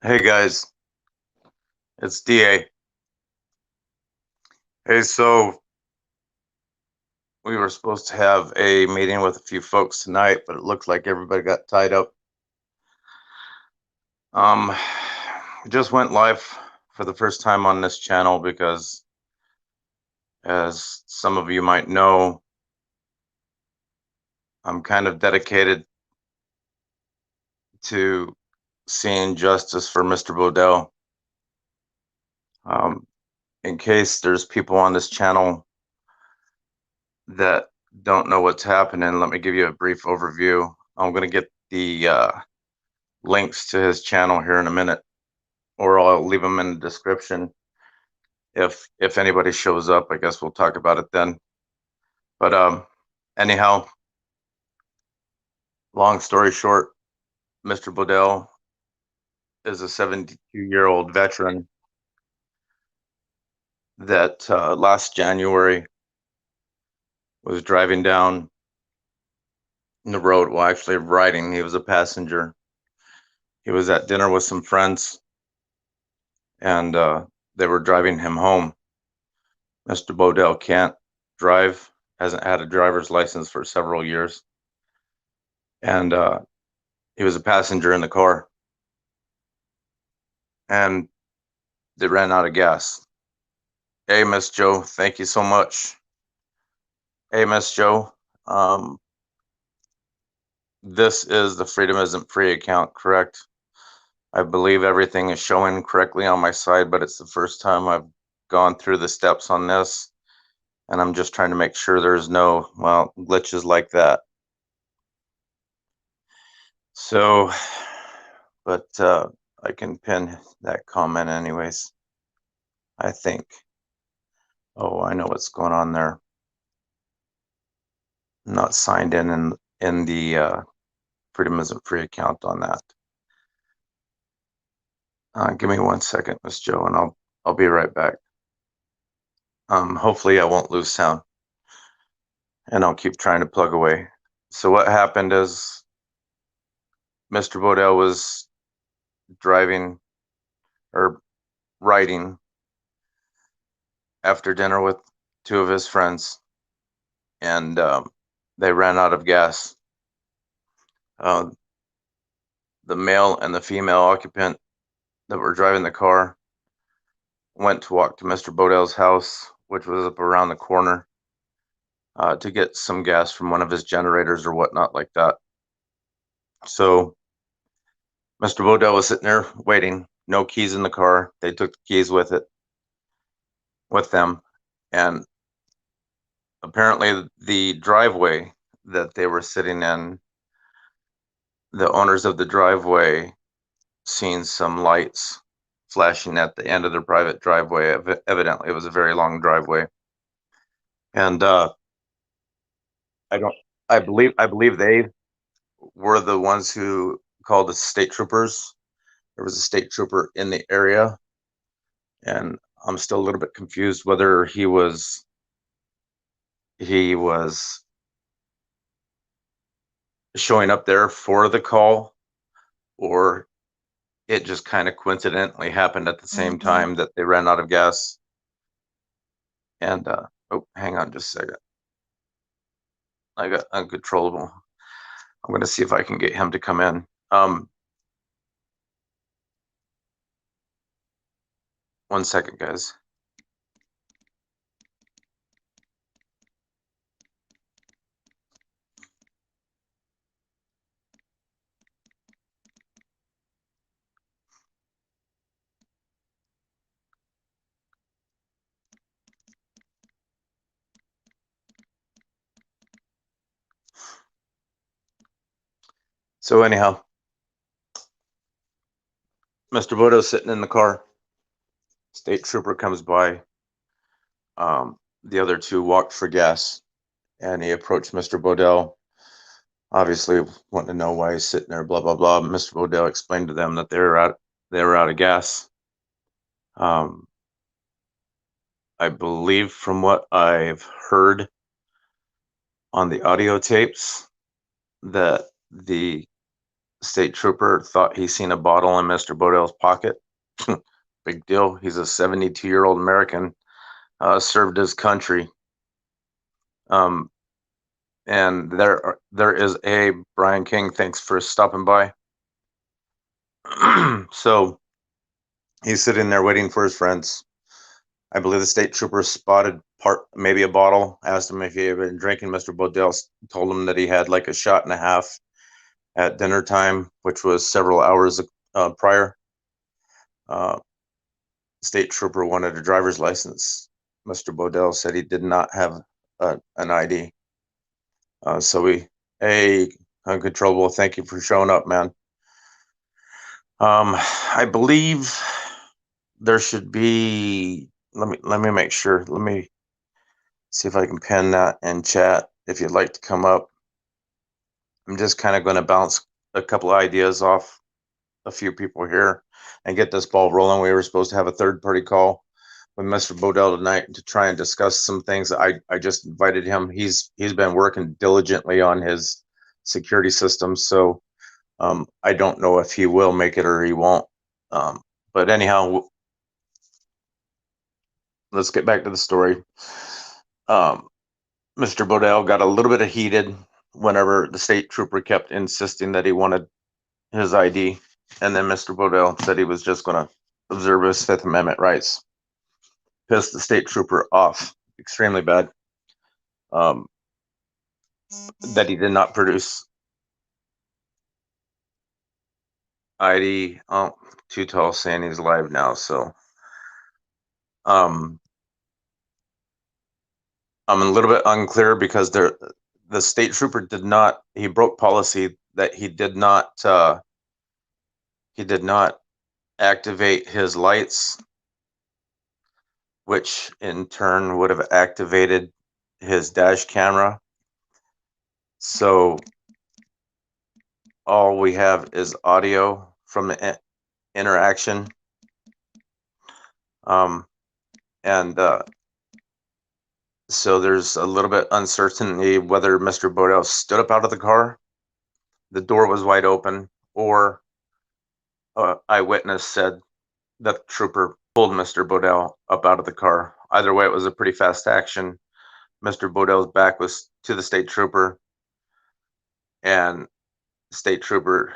Hey guys, it's DA. Hey, so we were supposed to have a meeting with a few folks tonight, but it looked like everybody got tied up. We just went live for the first time on this channel because, as some of you might know, I'm kind of dedicated to seeing justice for Mr. Bodell. In case there's people on this channel that don't know what's happening, let me give you a brief overview. I'm going to get the links to his channel here in a minute, or I'll leave them in the description. If anybody shows up, I guess we'll talk about it then. But anyhow, long story short, Mr. Bodell is a 72-year-old veteran that last January was driving down the road. Well, actually riding. He was a passenger. He was at dinner with some friends, and they were driving him home. Mr. Bodell can't drive, hasn't had a driver's license for several years, and he was a passenger in the car, and they ran out of gas. Hey, Miss Joe, thank you so much. Hey, Miss Joe, this is the Freedom Isn't Free account, correct? I believe everything is showing correctly on my side, but it's the first time I've gone through the steps on this, and I'm just trying to make sure there's no, well, glitches like that. So, but I can pin that comment anyways, I think. Oh, I know what's going on there. I'm not signed in the Freedom Isn't Free account on that. Give me 1 second, Miss Joe, and I'll be right back. Hopefully I won't lose sound, and I'll keep trying to plug away. So what happened is Mr. Bodell was driving or riding after dinner with two of his friends, and they ran out of gas. The male and the female occupant that were driving the car went to walk to Mr. Bodell's house, which was up around the corner, to get some gas from one of his generators or whatnot like that. So Mr. Bodell was sitting there waiting, no keys in the car. They took the keys with them, and apparently the driveway that they were sitting in, the owners of the driveway seen some lights flashing at the end of their private driveway. Evidently, it was a very long driveway, and I believe they were the ones who called the state troopers. There was a state trooper in the area, and I'm still a little bit confused whether he was showing up there for the call, or it just kind of coincidentally happened at the same time that they ran out of gas. And oh, hang on just a second. I got uncontrollable. I'm going to see if I can get him to come in. 1 second, guys. So anyhow, Mr. Bodo's sitting in the car. State trooper comes by. The other two walked for gas, and he approached Mr. Bodell, obviously wanting to know why he's sitting there, blah, blah, blah. Mr. Bodell explained to them that they were out of gas. I believe from what I've heard on the audio tapes that the state trooper thought he seen a bottle in Mr. Bodell's pocket. Big deal. He's a 72-year-old American, served his country. And there is a Brian King. Thanks for stopping by. So he's sitting there waiting for his friends. I believe the state trooper spotted maybe a bottle, asked him if he had been drinking. Mr. Bodell told him that he had like a shot and a half at dinner time, which was several hours prior. State trooper wanted a driver's license. Mr. Bodell said he did not have an ID. So uncontrollable, thank you for showing up, man. I believe there should be, let me make sure. Let me see if I can pin that in chat if you'd like to come up. I'm just kind of going to bounce a couple of ideas off a few people here and get this ball rolling. We were supposed to have a third-party call with Mr. Bodell tonight to try and discuss some things. I just invited him. He's been working diligently on his security system, so I don't know if he will make it or he won't. But anyhow, let's get back to the story. Mr. Bodell got a little bit heated whenever the state trooper kept insisting that he wanted his ID, and then Mr. Bodell said he was just going to observe his Fifth Amendment rights. Pissed the state trooper off extremely bad. That he did not produce ID. Oh, Too Tall saying he's live now, so I'm a little bit unclear because the state trooper he broke policy that he did not activate his lights, which in turn would have activated his dash camera. So all we have is audio from the interaction. So there's a little bit uncertainty whether Mr. Bodell stood up out of the car, the door was wide open, or eyewitness said that the trooper pulled Mr. Bodell up out of the car. Either way, it was a pretty fast action. Mr. Bodell's back was to the state trooper, and the state trooper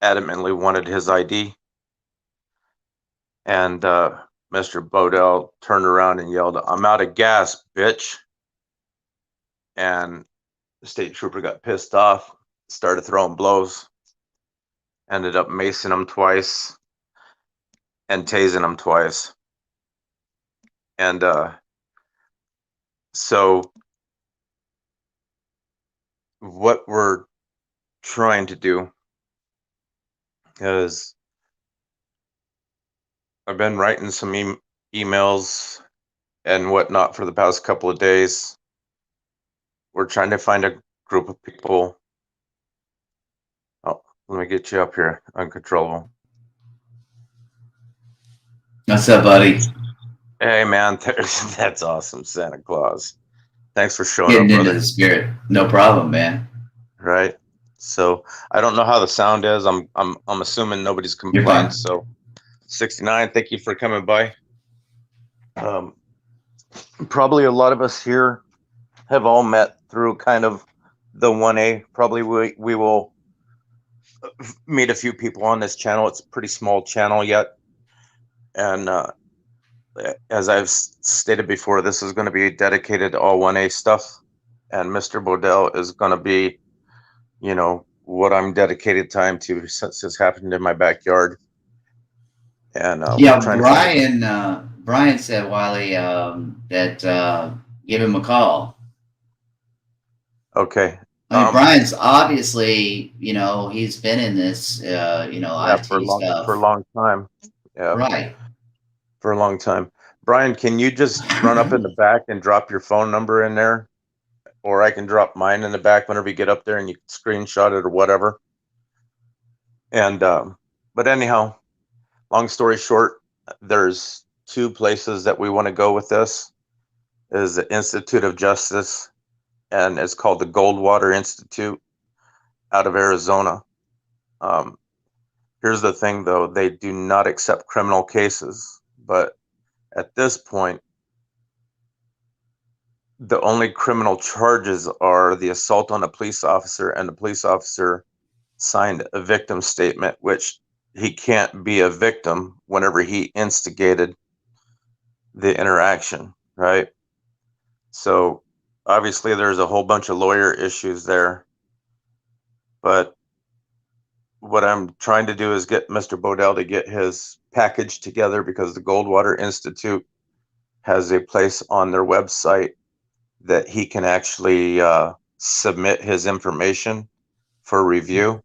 adamantly wanted his ID. And Mr. Bodell turned around and yelled, "I'm out of gas, bitch." And the state trooper got pissed off, started throwing blows, ended up macing him twice and tasing him twice. And so what we're trying to do is, I've been writing some emails and whatnot for the past couple of days. We're trying to find a group of people. Oh, let me get you up here, uncontrollable. What's up, buddy? Hey, man, that's awesome, Santa Claus. Thanks for showing Getting up, into brother. the spirit. No problem, man. Right. So I don't know how the sound is. I'm assuming nobody's You're fine. complained. So 69, thank you for coming by. Probably a lot of us here have all met through kind of the 1A. Probably we will meet a few people on this channel. It's a pretty small channel yet. And as I've stated before, this is going to be dedicated to all 1A stuff. And Mr. Bodell is going to be, you know, what I'm dedicated time to, since this happened in my backyard. And yeah, Brian said, Wiley, that give him a call. Okay. I mean, Brian's obviously, you know, he's been in this, you know, IT stuff for a long time. Yeah. Right. For a long time. Brian, can you just run up in the back and drop your phone number in there? Or I can drop mine in the back whenever you get up there and you can screenshot it or whatever. And, but anyhow, long story short, there's two places that we want to go with this. Is the Institute of Justice, and it's called the Goldwater Institute out of Arizona. Here's the thing, though. They do not accept criminal cases. But at this point, the only criminal charges are the assault on a police officer, and the police officer signed a victim statement, which he can't be a victim whenever he instigated the interaction, right? So obviously there's a whole bunch of lawyer issues there. But what I'm trying to do is get Mr. Bodell to get his package together, because the Goldwater Institute has a place on their website that he can actually submit his information for review.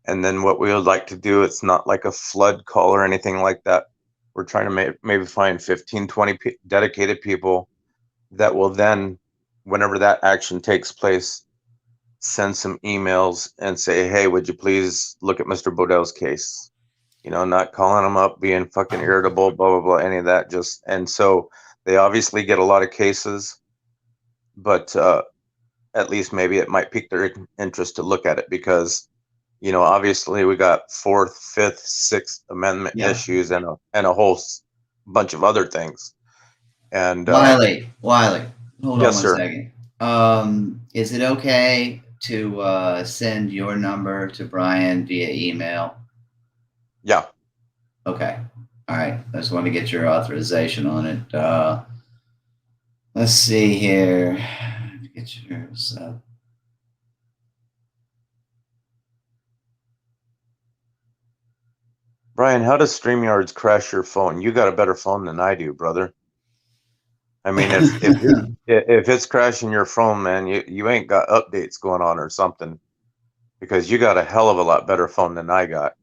And then what we would like to do, it's not like a flood call or anything like that. We're trying to maybe find 15, 20 dedicated people that will then, whenever that action takes place, send some emails and say, hey, would you please look at Mr. Bodell's case? You know, not calling him up, being fucking irritable, blah, blah, blah, any of that. Just, and so they obviously get a lot of cases, but at least maybe it might pique their interest to look at it, because, you know, obviously we got Fourth, Fifth, Sixth Amendment issues and a whole bunch of other things. And Wiley, hold on yes, one sir. second. Is it okay to send your number to Brian via email? Yeah. Okay. All right. I just want to get your authorization on it. Let's see here. Get yours up. Brian, how does StreamYards crash your phone? You got a better phone than I do, brother. I mean, if it's crashing your phone, man, you ain't got updates going on or something, because you got a hell of a lot better phone than I got.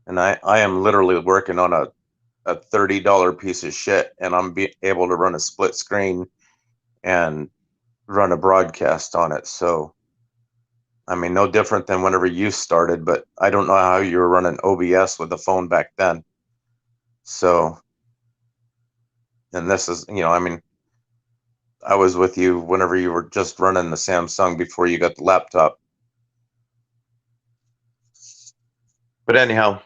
And I am literally working on a $30 piece of shit, and I'm able to run a split screen and run a broadcast on it. So, I mean, no different than whenever you started, but I don't know how you were running OBS with the phone back then. So, and this is, you know, I mean, I was with you whenever you were just running the Samsung before you got the laptop. But anyhow,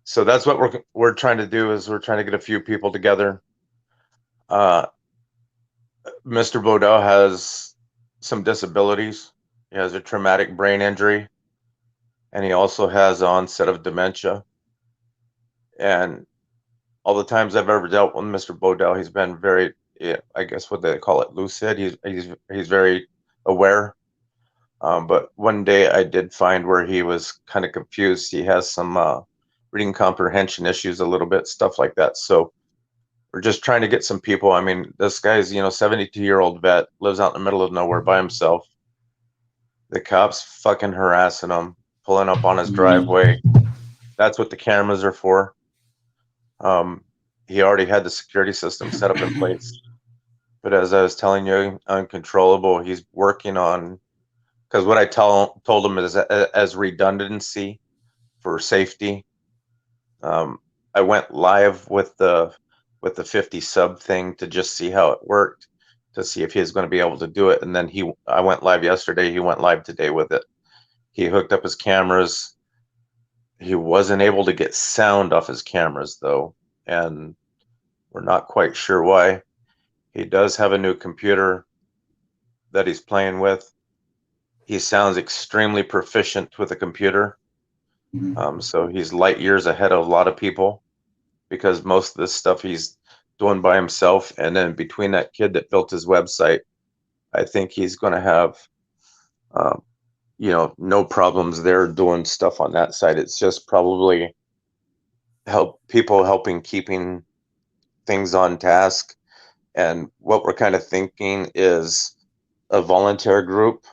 so that's what we're trying to do, is we're trying to get a few people together. Mr. Bodell has some disabilities. He has a traumatic brain injury, and he also has onset of dementia. And all the times I've ever dealt with Mr. Bodell, he's been very, I guess what they call it, lucid. He's very aware. But one day I did find where he was kind of confused. He has some reading comprehension issues, a little bit, stuff like that. So we're just trying to get some people. I mean, this guy's, 72-year-old vet, lives out in the middle of nowhere by himself. The cops fucking harassing him, pulling up on his driveway. That's what the cameras are for. He already had the security system set up in place. But as I was telling you, uncontrollable, he's working on, because what I told him is as redundancy for safety. I went live with the 50 sub thing to just see how it worked, to see if he was going to be able to do it. And then I went live yesterday. He went live today with it. He hooked up his cameras. He wasn't able to get sound off his cameras, though, and we're not quite sure why. He does have a new computer that he's playing with. He sounds extremely proficient with a computer. So he's light years ahead of a lot of people, because most of this stuff he's doing by himself. And then between that kid that built his website, I think he's going to have, no problems there doing stuff on that side. It's just probably helping keeping things on task. And what we're kind of thinking is a volunteer group,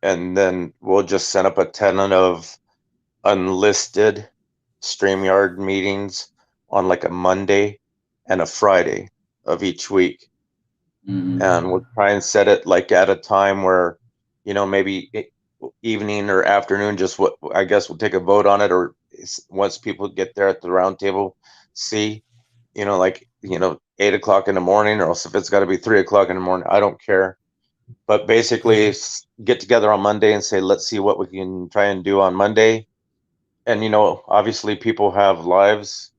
and then we'll just set up a tentative unlisted StreamYard meetings on like a Monday and a Friday of each week. And we'll try and set it like at a time where, maybe evening or afternoon, just what I guess we'll take a vote on it, or once people get there at the round table, see, 8 o'clock in the morning, or else if it's got to be 3 o'clock in the morning, I don't care. but basically get together on Monday and say, let's see what we can try and do on Monday. And, you know, obviously people have lives.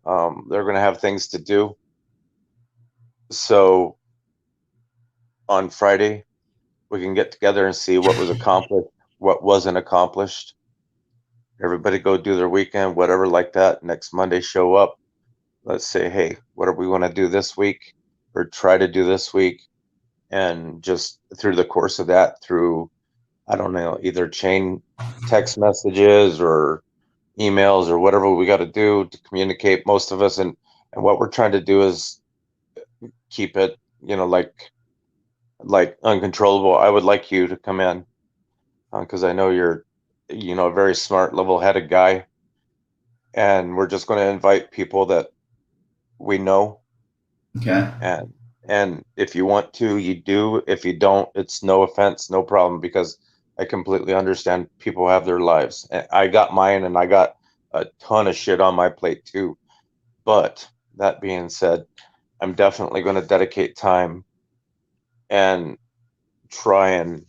They're going to have things to do. So on Friday, we can get together and see what was accomplished, what wasn't accomplished. Everybody go do their weekend, whatever like that. Next Monday, show up. Let's say, hey, what do we want to do this week or try to do this week? And just through the course of that, through, I don't know, either chain text messages or emails or whatever we got to do to communicate, most of us. And what we're trying to do is keep it, you know, like uncontrollable. I would like you to come in because I know you're, you know, a very smart, level-headed guy. And we're just going to invite people that we know. Okay. And if you want to, you do. If you don't, it's no offense, no problem, because I completely understand people have their lives. And I got mine, and I got a ton of shit on my plate too. But that being said, I'm definitely going to dedicate time and try and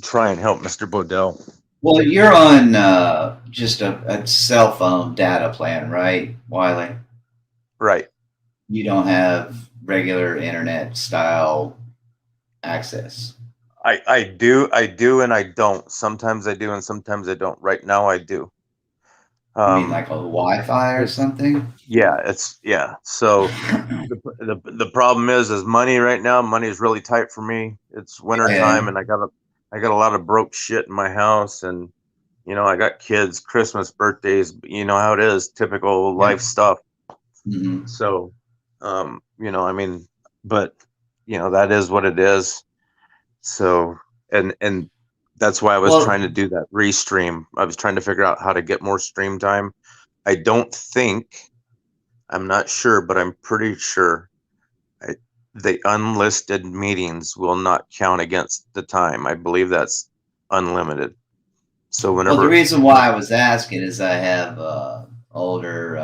help Mr. Bodell. Well, you're on just a cell phone data plan, right, Wiley? Right. You don't have regular internet style access. I do, and I don't. Sometimes I do, and sometimes I don't. Right now, I do. You mean like a Wi-Fi or It's something? yeah, it's yeah. So the problem is money right now. Money is really tight for me. It's winter Yeah. time, and I got a lot of broke shit in my house, and you know I got kids, Christmas, birthdays. You know how it is, typical Yeah. life stuff. Hmm. So, you know, I mean, but you know that is what it is. So, and that's why I was trying Well, to do that restream. I was trying to figure out how to get more stream time. I don't think, I'm not sure, but I'm pretty sure I, the unlisted meetings will not count against the time. I believe that's unlimited. So well, the whenever, reason why I was asking is I have older,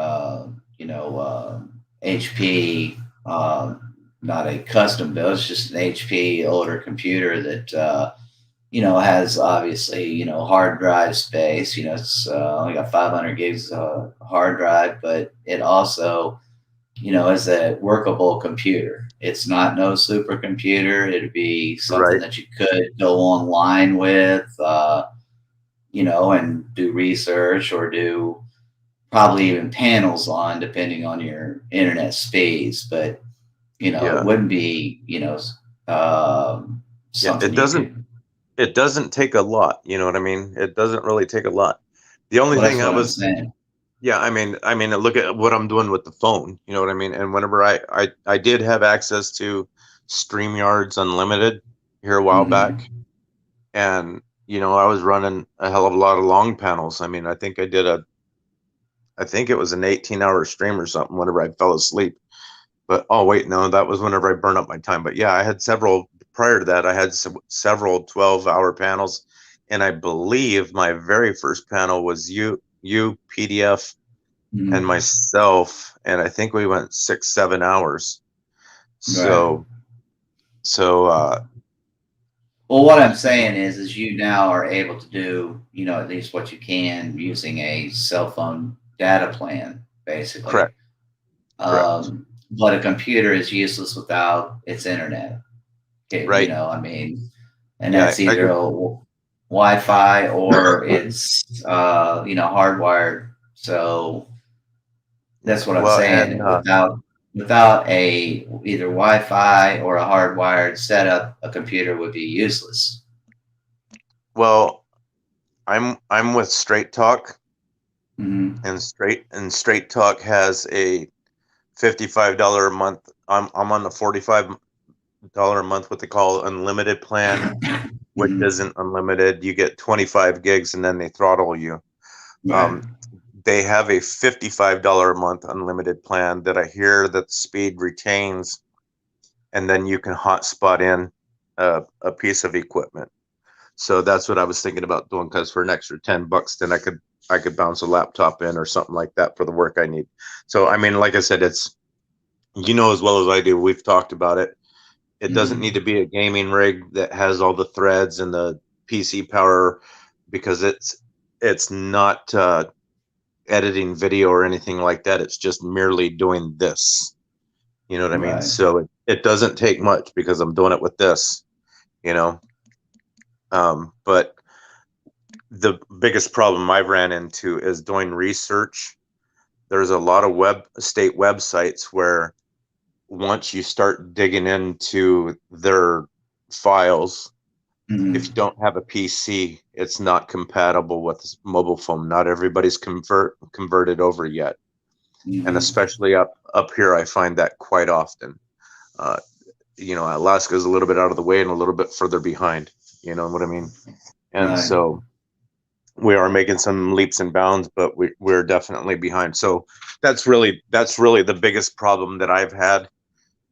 HP, not a custom build. It's just an HP older computer that has obviously, hard drive space. It's only got 500 gigs hard drive, but it also, is a workable computer. It's not no supercomputer. It'd be something right, that you could go online with, and do research or do probably even panels on, depending on your internet speeds. But, it yeah, wouldn't be, yeah, something you could. it doesn't take a lot. You know what I mean? It doesn't really take a lot. The only Well, thing that's I what I'm was, saying. yeah, I mean, look at what I'm doing with the phone. You know what I mean? And whenever I did have access to StreamYards Unlimited here a while Hmm. back, and you know, I was running a hell of a lot of long panels. I mean, I think it was an 18-hour stream or something whenever I fell asleep. But oh wait, no, that was whenever I burned up my time. But yeah, I had several prior to that. I had several 12-hour panels, and I believe my very first panel was you PDF and Hmm. myself, and I think we went 6 7 hours. Right. So so Well, what I'm saying is you now are able to do, at least what you can using a cell phone data plan, basically. correct, correct, But a computer is useless without its internet. right, I mean, and yeah, that's I either could, Wi-Fi or it's hardwired. So yeah, that's what I'm well, and saying. Without a either Wi-Fi or a hardwired setup, a computer would be useless. well, I'm with Straight Talk, Hmm. and Straight Talk has a $55 a month. I'm on the $45 a month, what they call unlimited plan, which Hmm. isn't unlimited. You get 25 gigs, and then they throttle you. Right. Um, they have a $55 a month unlimited plan that I hear that the speed retains, and then you can hotspot in a piece of equipment. So that's what I was thinking about doing, because for an extra $10, then I could bounce a laptop in or something like that for the work I need. So I mean, like I said, it's, you know, as well as I do, we've talked about it. It doesn't need Mm-hmm. to be a gaming rig that has all the threads and the PC power, because it's not editing video or anything like that. It's just merely doing this. You know what I mean? Right. So it doesn't take much because I'm doing it with this, you know. But the biggest problem I've ran into is doing research. There's a lot of state websites where once you start digging into their files, if you Mm-hmm. don't have a PC, it's not compatible with mobile phone. Not everybody's converted over yet, and Mm-hmm. especially up here, I find that quite often. Uh, Alaska is a little bit out of the way and a little bit further behind. You know what I mean? And Right. so we are making some leaps and bounds, but we're definitely behind. So that's really the biggest problem that I've had,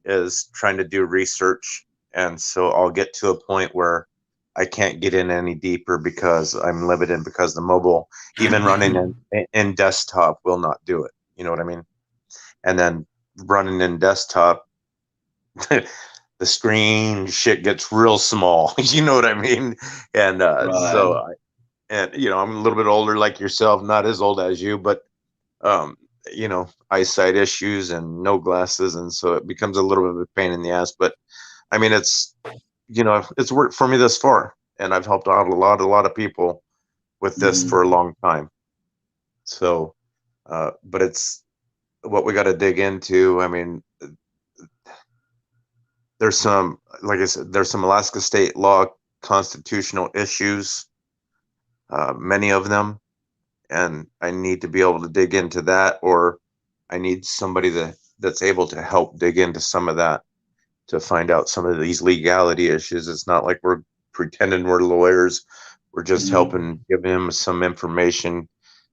is trying to do research. And so I'll get to a point where I can't get in any deeper because I'm limited, because the mobile, even running in desktop, will not do it. You know what I mean? And then running in desktop, the screen shit gets real small. You know what I mean? And Right. I'm a little bit older like yourself, not as old as you, but um, eyesight issues and no glasses, and so it becomes a little bit of a pain in the ass. But I mean, it's worked for me this far, and I've helped out a lot of people with this for a Mm-hmm. long time. So, but it's what we got to dig into. I mean, there's some, like I said, there's some Alaska state law constitutional issues, many of them, and I need to be able to dig into that, or I need somebody that's able to help dig into some of that to find out some of these legality issues. It's not like we're pretending we're lawyers. We're just Mm-hmm. helping give him some information.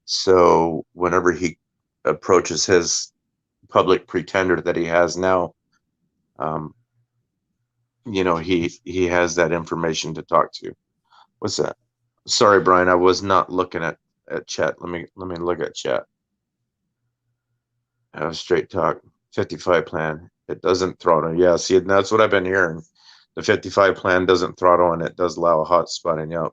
So whenever he approaches his public pretender that he has now, um, he has that information to talk to. What's that? Sorry, Brian, I was not looking at chat. Let me look at chat. Straight talk. 55 plan. It doesn't throttle. Yeah, see, that's what I've been hearing. The 55 plan doesn't throttle, and it does allow a hot spotting. Yep.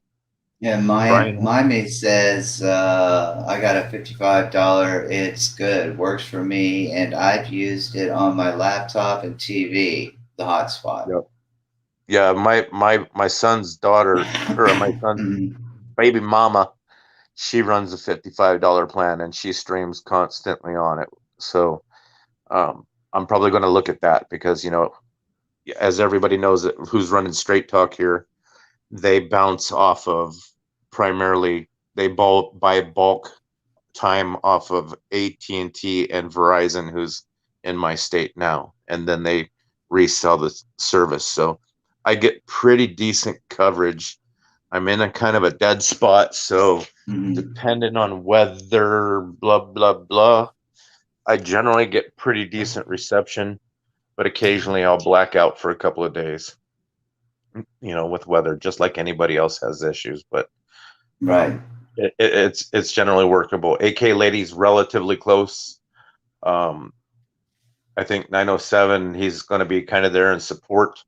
Yeah, my Brian. mate says I got a $55. It's good, works for me, and I've used it on my laptop and TV. The hotspot. Yep. Yeah, my son's daughter, or my son's Mhm. baby mama, she runs a $55 plan, and she streams constantly on it. So I'm probably going to look at that, because as everybody knows that who's running Straight Talk here, they bounce off of, primarily, they buy bulk time off of AT&T and T and Verizon, who's in my state now, and then they resell the service. So I get pretty decent coverage. I'm in a kind of a dead spot, so Mhm. depending on weather, blah blah blah, I generally get pretty decent reception, but occasionally I'll black out for a couple of days, with weather, just like anybody else has issues. But Right. um, it's generally workable. AK Lady's relatively close. Um, I think 907, he's going to be kind of there in support.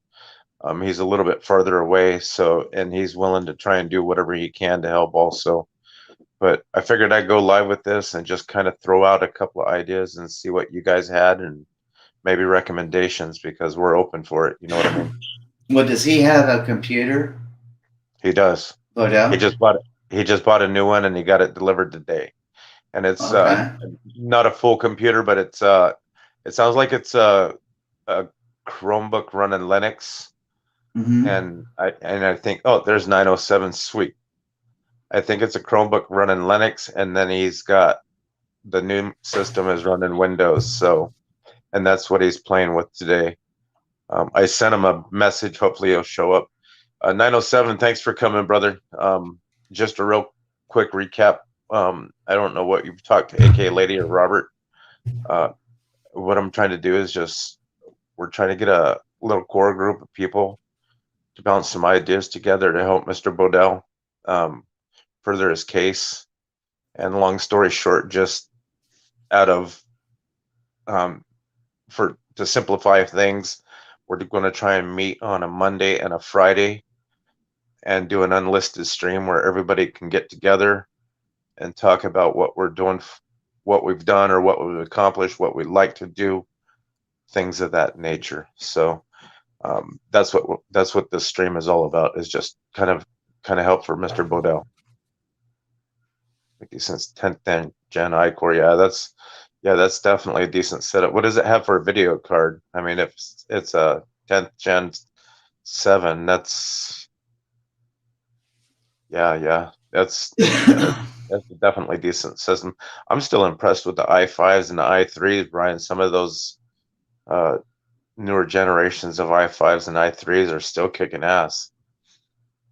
He's a little bit farther away, and he's willing to try and do whatever he can to help also. But I figured I'd go live with this and just kind of throw out a couple of ideas and see what you guys had, and maybe recommendations, because we're open for it. You know what I mean? Well, does he have a computer, He does. He Bodell? just bought he just bought a new one, and he got it delivered today. And it's Okay. not a full computer, but it sounds like it's a Chromebook running Linux. Mm-hmm. And I think, oh, there's 907, sweet. I think it's a Chromebook running Linux, and then he's got the new system is running Windows. So, and that's what he's playing with today. I sent him a message. Hopefully, he'll show up. 907, thanks for coming, brother. Just a real quick recap. I don't know what you've talked to AK Lady or Robert. Uh, what I'm trying to do is we're trying to get a little core group of people to bounce some ideas together to help Mr. Bodell um, further his case. And long story short, just out of um, for to simplify things, we're going to try and meet on a Monday and a Friday and do an unlisted stream where everybody can get together and talk about what we're doing, what we've done or what we've accomplished, what we'd like to do, things of that nature. So that's what this stream is all about, is just kind of help for Mr. Bodell. Since 10th gen 𝐢𝐬𝐧'𝐭, that's definitely a decent setup. What does it have for a video card? I mean, if it's a 10th gen 7, that's that's definitely a decent system. I'm still impressed with the i5s and the i3s, Brian. Some of those newer generations of i5s and i3s are still kicking ass.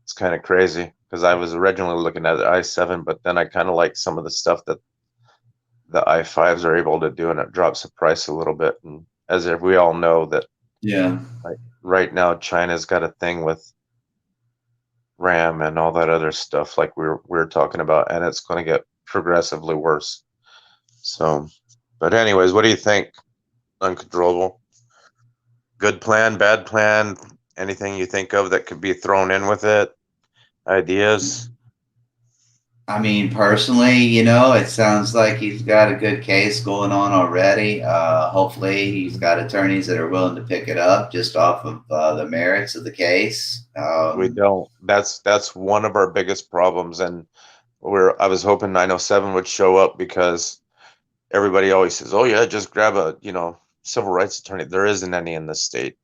It's kind of crazy because I was originally looking at the i7, but then I kind of like some of the stuff that the i5s are able to do, and it drops the price a little bit. And as if we all know that, Yeah. right now China's got a thing with RAM and all that other stuff like we're talking about, and it's going to get progressively worse. So, but anyways, what do you think, Uncontrollable? Good plan, bad plan? Anything you think of that could be thrown in with it? Ideas? I mean, personally, it sounds like he's got a good case going on already. Hopefully, he's got attorneys that are willing to pick it up just off of the merits of the case. We don't. That's one of our biggest problems, and I was hoping 907 would show up, because everybody always says, "Oh yeah, just grab a civil rights attorney." There isn't any in this state.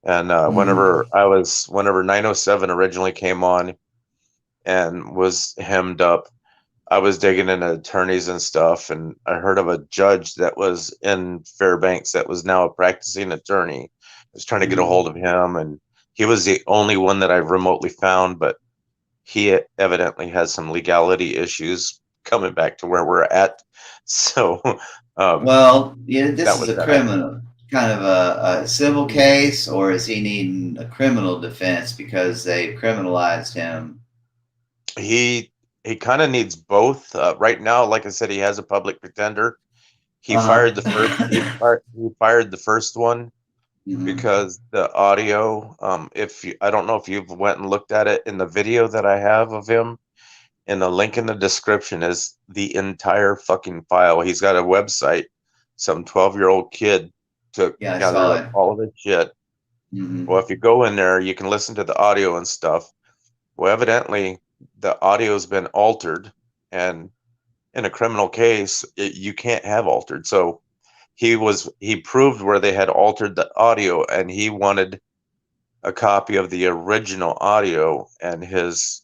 And whenever 907 originally came on and was hemmed up, I was digging into attorneys and stuff, and I heard of a judge that was in Fairbanks that was now a practicing attorney. I was trying to get a hold of him, and he was the only one that I've remotely found, but he evidently has some legality issues coming back to where we're at. So, Well, this that is was a that. criminal, kind of a civil case, or is he needing a criminal defense because they criminalized him? He kind of needs both. Right now, like I said, he has a public pretender. He Uh-huh. fired the first. He fired the first one Mhm. because the audio. I don't know if you've went and looked at it in the video that I have of him. And the link in the description is the entire fucking file. He's got a website. Some 12-year-old kid took Yeah, I gathered saw up it. all of his shit. Well, Hmm. if you go in there, you can listen to the audio and stuff. Well, evidently, the audio's been altered, and in a criminal case, you can't have altered. So he proved where they had altered the audio, and he wanted a copy of the original audio, and his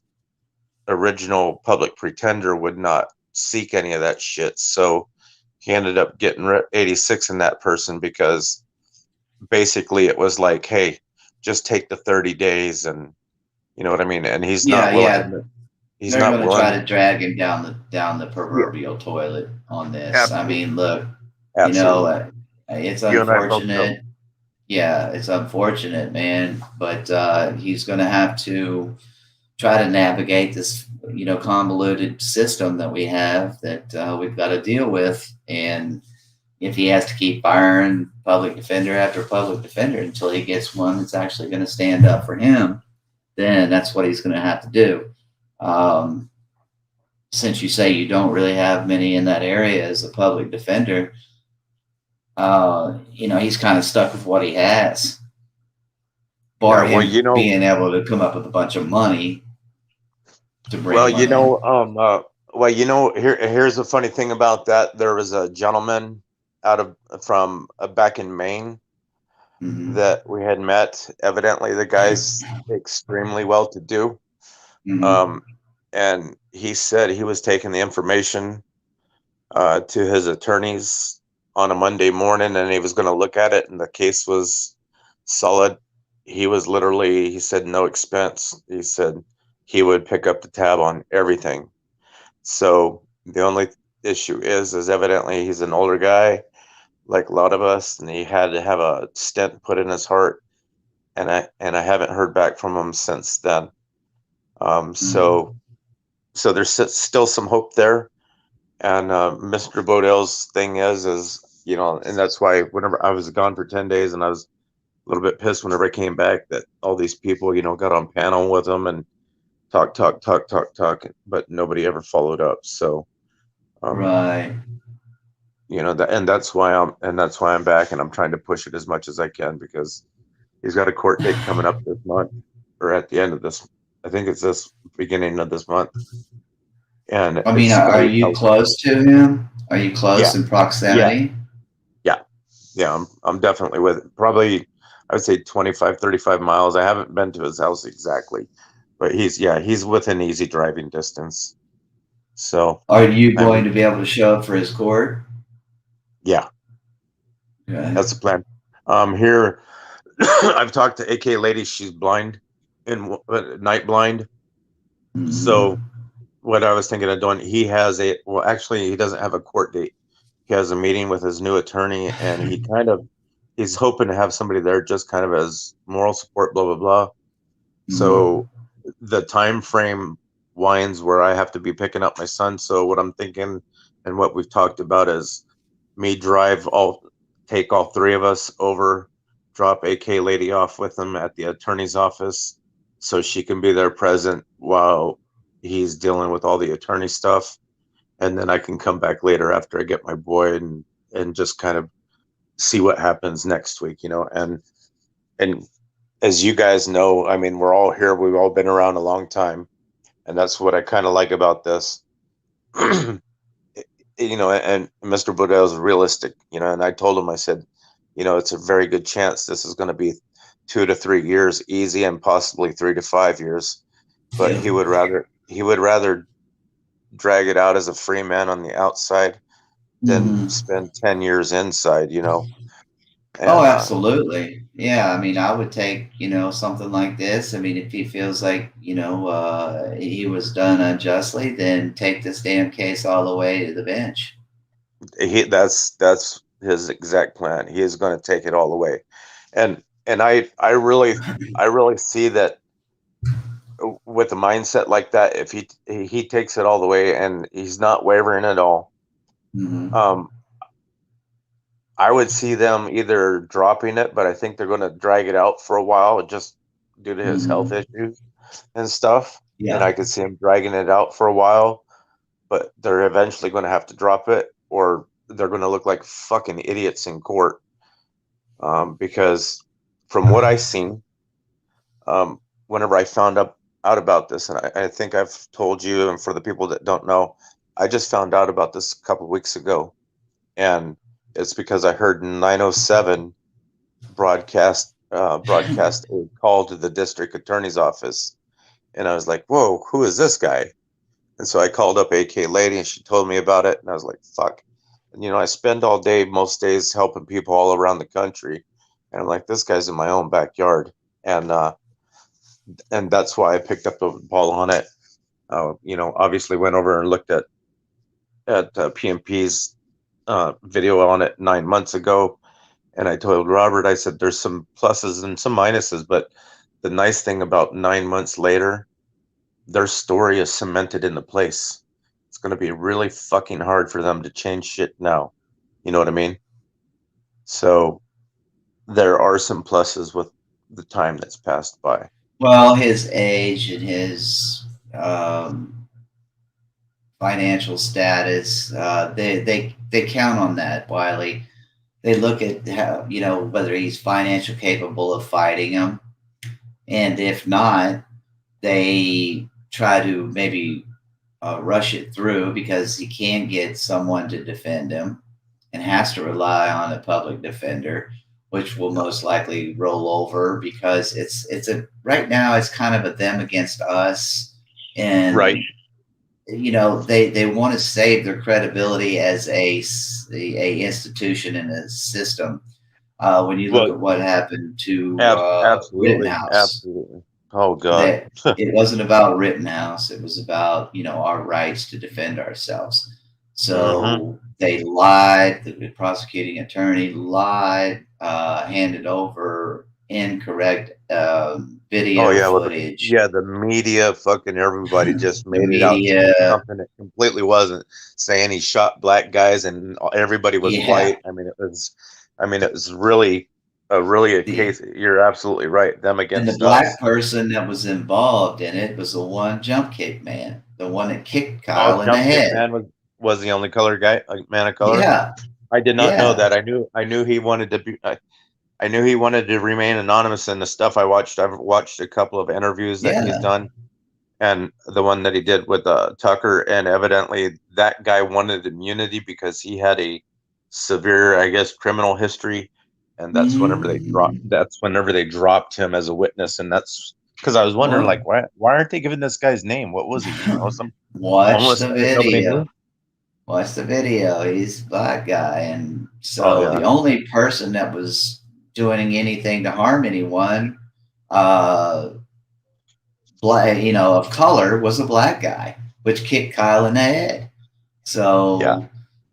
original public pretender would not seek any of that shit. So he ended up getting 86 in that person, because basically it was like, hey, just take the 30 days, and you know what I mean? And he's Yeah, not willing yeah. to, he's They're not going to try willing. to drag him down the Yeah, proverbial toilet on this. I absolutely. mean, look, Absolutely. it's You and I both know. unfortunate. Yeah, it's unfortunate, man. But he's going to have to try to navigate this, convoluted system that we have that we've got to deal with. And if he has to keep firing public defender after public defender until he gets one that's actually going to stand up for him, then that's what he's going to have to do. Um, since you say you don't really have many in that area as a public defender, he's kind of stuck with what he has, Yeah, bar him being able to come up with a bunch of money to bring well, one in. here's the funny thing about that. There was a gentleman from back in Maine Mm-hmm. that we had met. Evidently, the guy's extremely well to do. Mm-hmm. Um, and he said he was taking the information to his attorneys on a Monday morning, and he was going to look at it, and the case was solid. He said no expense. He said he would pick up the tab on everything. So the only issue is evidently he's an older guy, like a lot of us, and he had to have a stent put in his heart, and I haven't heard back from him since then. Um, Mm-hmm. so so there's still some hope there. And Mr. Bodell's thing is and that's why whenever I was gone for 10 days, and I was little bit pissed whenever I came back that all these people, got on panel with him and talk, but nobody ever followed up. So, um, Right. that's why I'm back, and I'm trying to push it as much as I can because he's got a court date coming up this month, or at the end of this. I think it's this beginning of this month, and I mean, it's going to are be you held. close to him? Are you Yeah, close in yeah, proximity? yeah, yeah. I'm definitely with it. Probably, I would say 25, 35 miles. I haven't been to his house exactly, but he's within easy driving distance. So Are you I'm going to be able to show up for his court? yeah, Okay. that's the plan. Here I've talked to AK lady. She's blind and night blind. So Hmm. what I was thinking of doing, he has actually, he doesn't have a court date. He has a meeting with his new attorney, and he's hoping to have somebody there just kind of as moral support, blah, blah, blah. Hmm. So the time frame winds where I have to be picking up my son. So what I'm thinking and what we've talked about is me take all three of us over, drop AK lady off with him at the attorney's office so she can be there present while he's dealing with all the attorney stuff. And then I can come back later after I get my boy and just kind of see what happens next week, and as you guys know, I mean, we're all here. We've all been around a long time, and that's what I kind of like about this. And Mr. Bodell is realistic, and I told him, I said, it's a very good chance this is going to be 2 to 3 years easy, and possibly 3 to 5 years. But Yep. he would rather drag it out as a free man on the outside than Hmm. spend 10 years inside, Oh, and absolutely. Yeah. I mean, I would take, something like this. I mean, if he feels like, he was done unjustly, then take this damn case all the way to the bench. that's his exact plan. He is going to take it all the way, and I really see that with a mindset like that, if he takes it all the way and he's not wavering at all, Hmm. um, I would see them either dropping it, but I think they're going to drag it out for a while just due to his health Hmm. issues and stuff. And Yeah. I could see him dragging it out for a while, but they're eventually going to have to drop it, or they're going to look like fucking idiots in court. Because from what I seen, whenever I found out about this, and I think I've told you, and for the people that don't know, I just found out about this a couple weeks ago, and it's because I heard 907 broadcast a call to the district attorney's office, and I was like, "Whoa, who is this guy?" And so I called up AK lady, and she told me about it, and I was like, "Fuck." And I spend all day, most days, helping people all around the country, and I'm like, "This guy's in my own backyard," and that's why I picked up the ball on it. Obviously went over and looked at PMP's video on it 9 months ago, and I told Robert, I said, there's some pluses and some minuses, but the nice thing about 9 months later, their story is cemented into place. It's going to be really fucking hard for them to change shit now. You know what I mean? So there are some pluses with the time that's passed by. Well, his age and his um, financial status, they count on that, Wiley. They look at how, whether he's financial capable of fighting him, and if not, they try to maybe rush it through because he can't get someone to defend him and has to rely on a public defender, which will most likely roll over because it's a right now it's kind of a them against us, Right. and they want to save their credibility as a institution and a system. When you look Well, at what happened to absolutely, Rittenhouse, absolutely. Oh God. that it wasn't about Rittenhouse. It was about, our rights to defend ourselves. Hmm. So they lied. The prosecuting attorney lied, handed over incorrect Oh video yeah, well, footage. the media, fucking everybody just The made it out to be media, something that completely wasn't, saying he shot black guys and everybody was yeah, white. I mean, it was really. really a The case. You're absolutely right. Them and the against black us. person that was involved in it was the one jump kick man, the one that kicked Oh, Kyle in the Jump Kick head. Man was the only color guy, man of color. Yeah, I did not know yeah, that. I knew he wanted to be. I knew he wanted to remain anonymous in the stuff I watched. I've watched a couple of interviews that he's yeah. done, and the one that he did with Tucker, and evidently that guy wanted immunity because he had a severe, I guess, criminal history, and Hmm. that's whenever they dropped him as a witness, and that's because I was wondering, Well, like, why aren't they giving this guy's name? What was he? You know, some watch homeless the guy that nobody video. knew. Watch the video. He's a black guy, and Oh so the yeah, only person that was doing anything to harm anyone, uh, black, of color, was a black guy, which kicked Kyle in the head. yeah, So,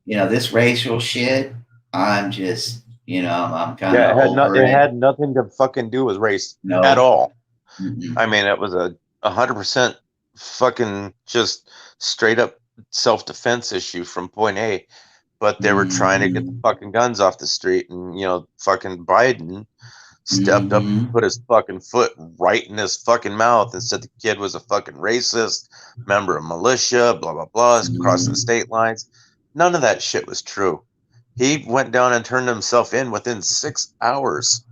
this racial shit, I'm just, I'm kind yeah. of over It it. had nothing to fucking do with race at No. all. Mm-mm. I mean, it was a 100% fucking just straight up self defense issue from point A. But they were trying to get the Mm-hmm. fucking guns off the street, and fucking Biden stepped up and Mm-hmm. put his fucking foot right in his fucking mouth and said the kid was a fucking racist, member of militia, blah blah blah, crossing Mm-hmm. state lines. None of that shit was true. He went down and turned himself in within 6 hours.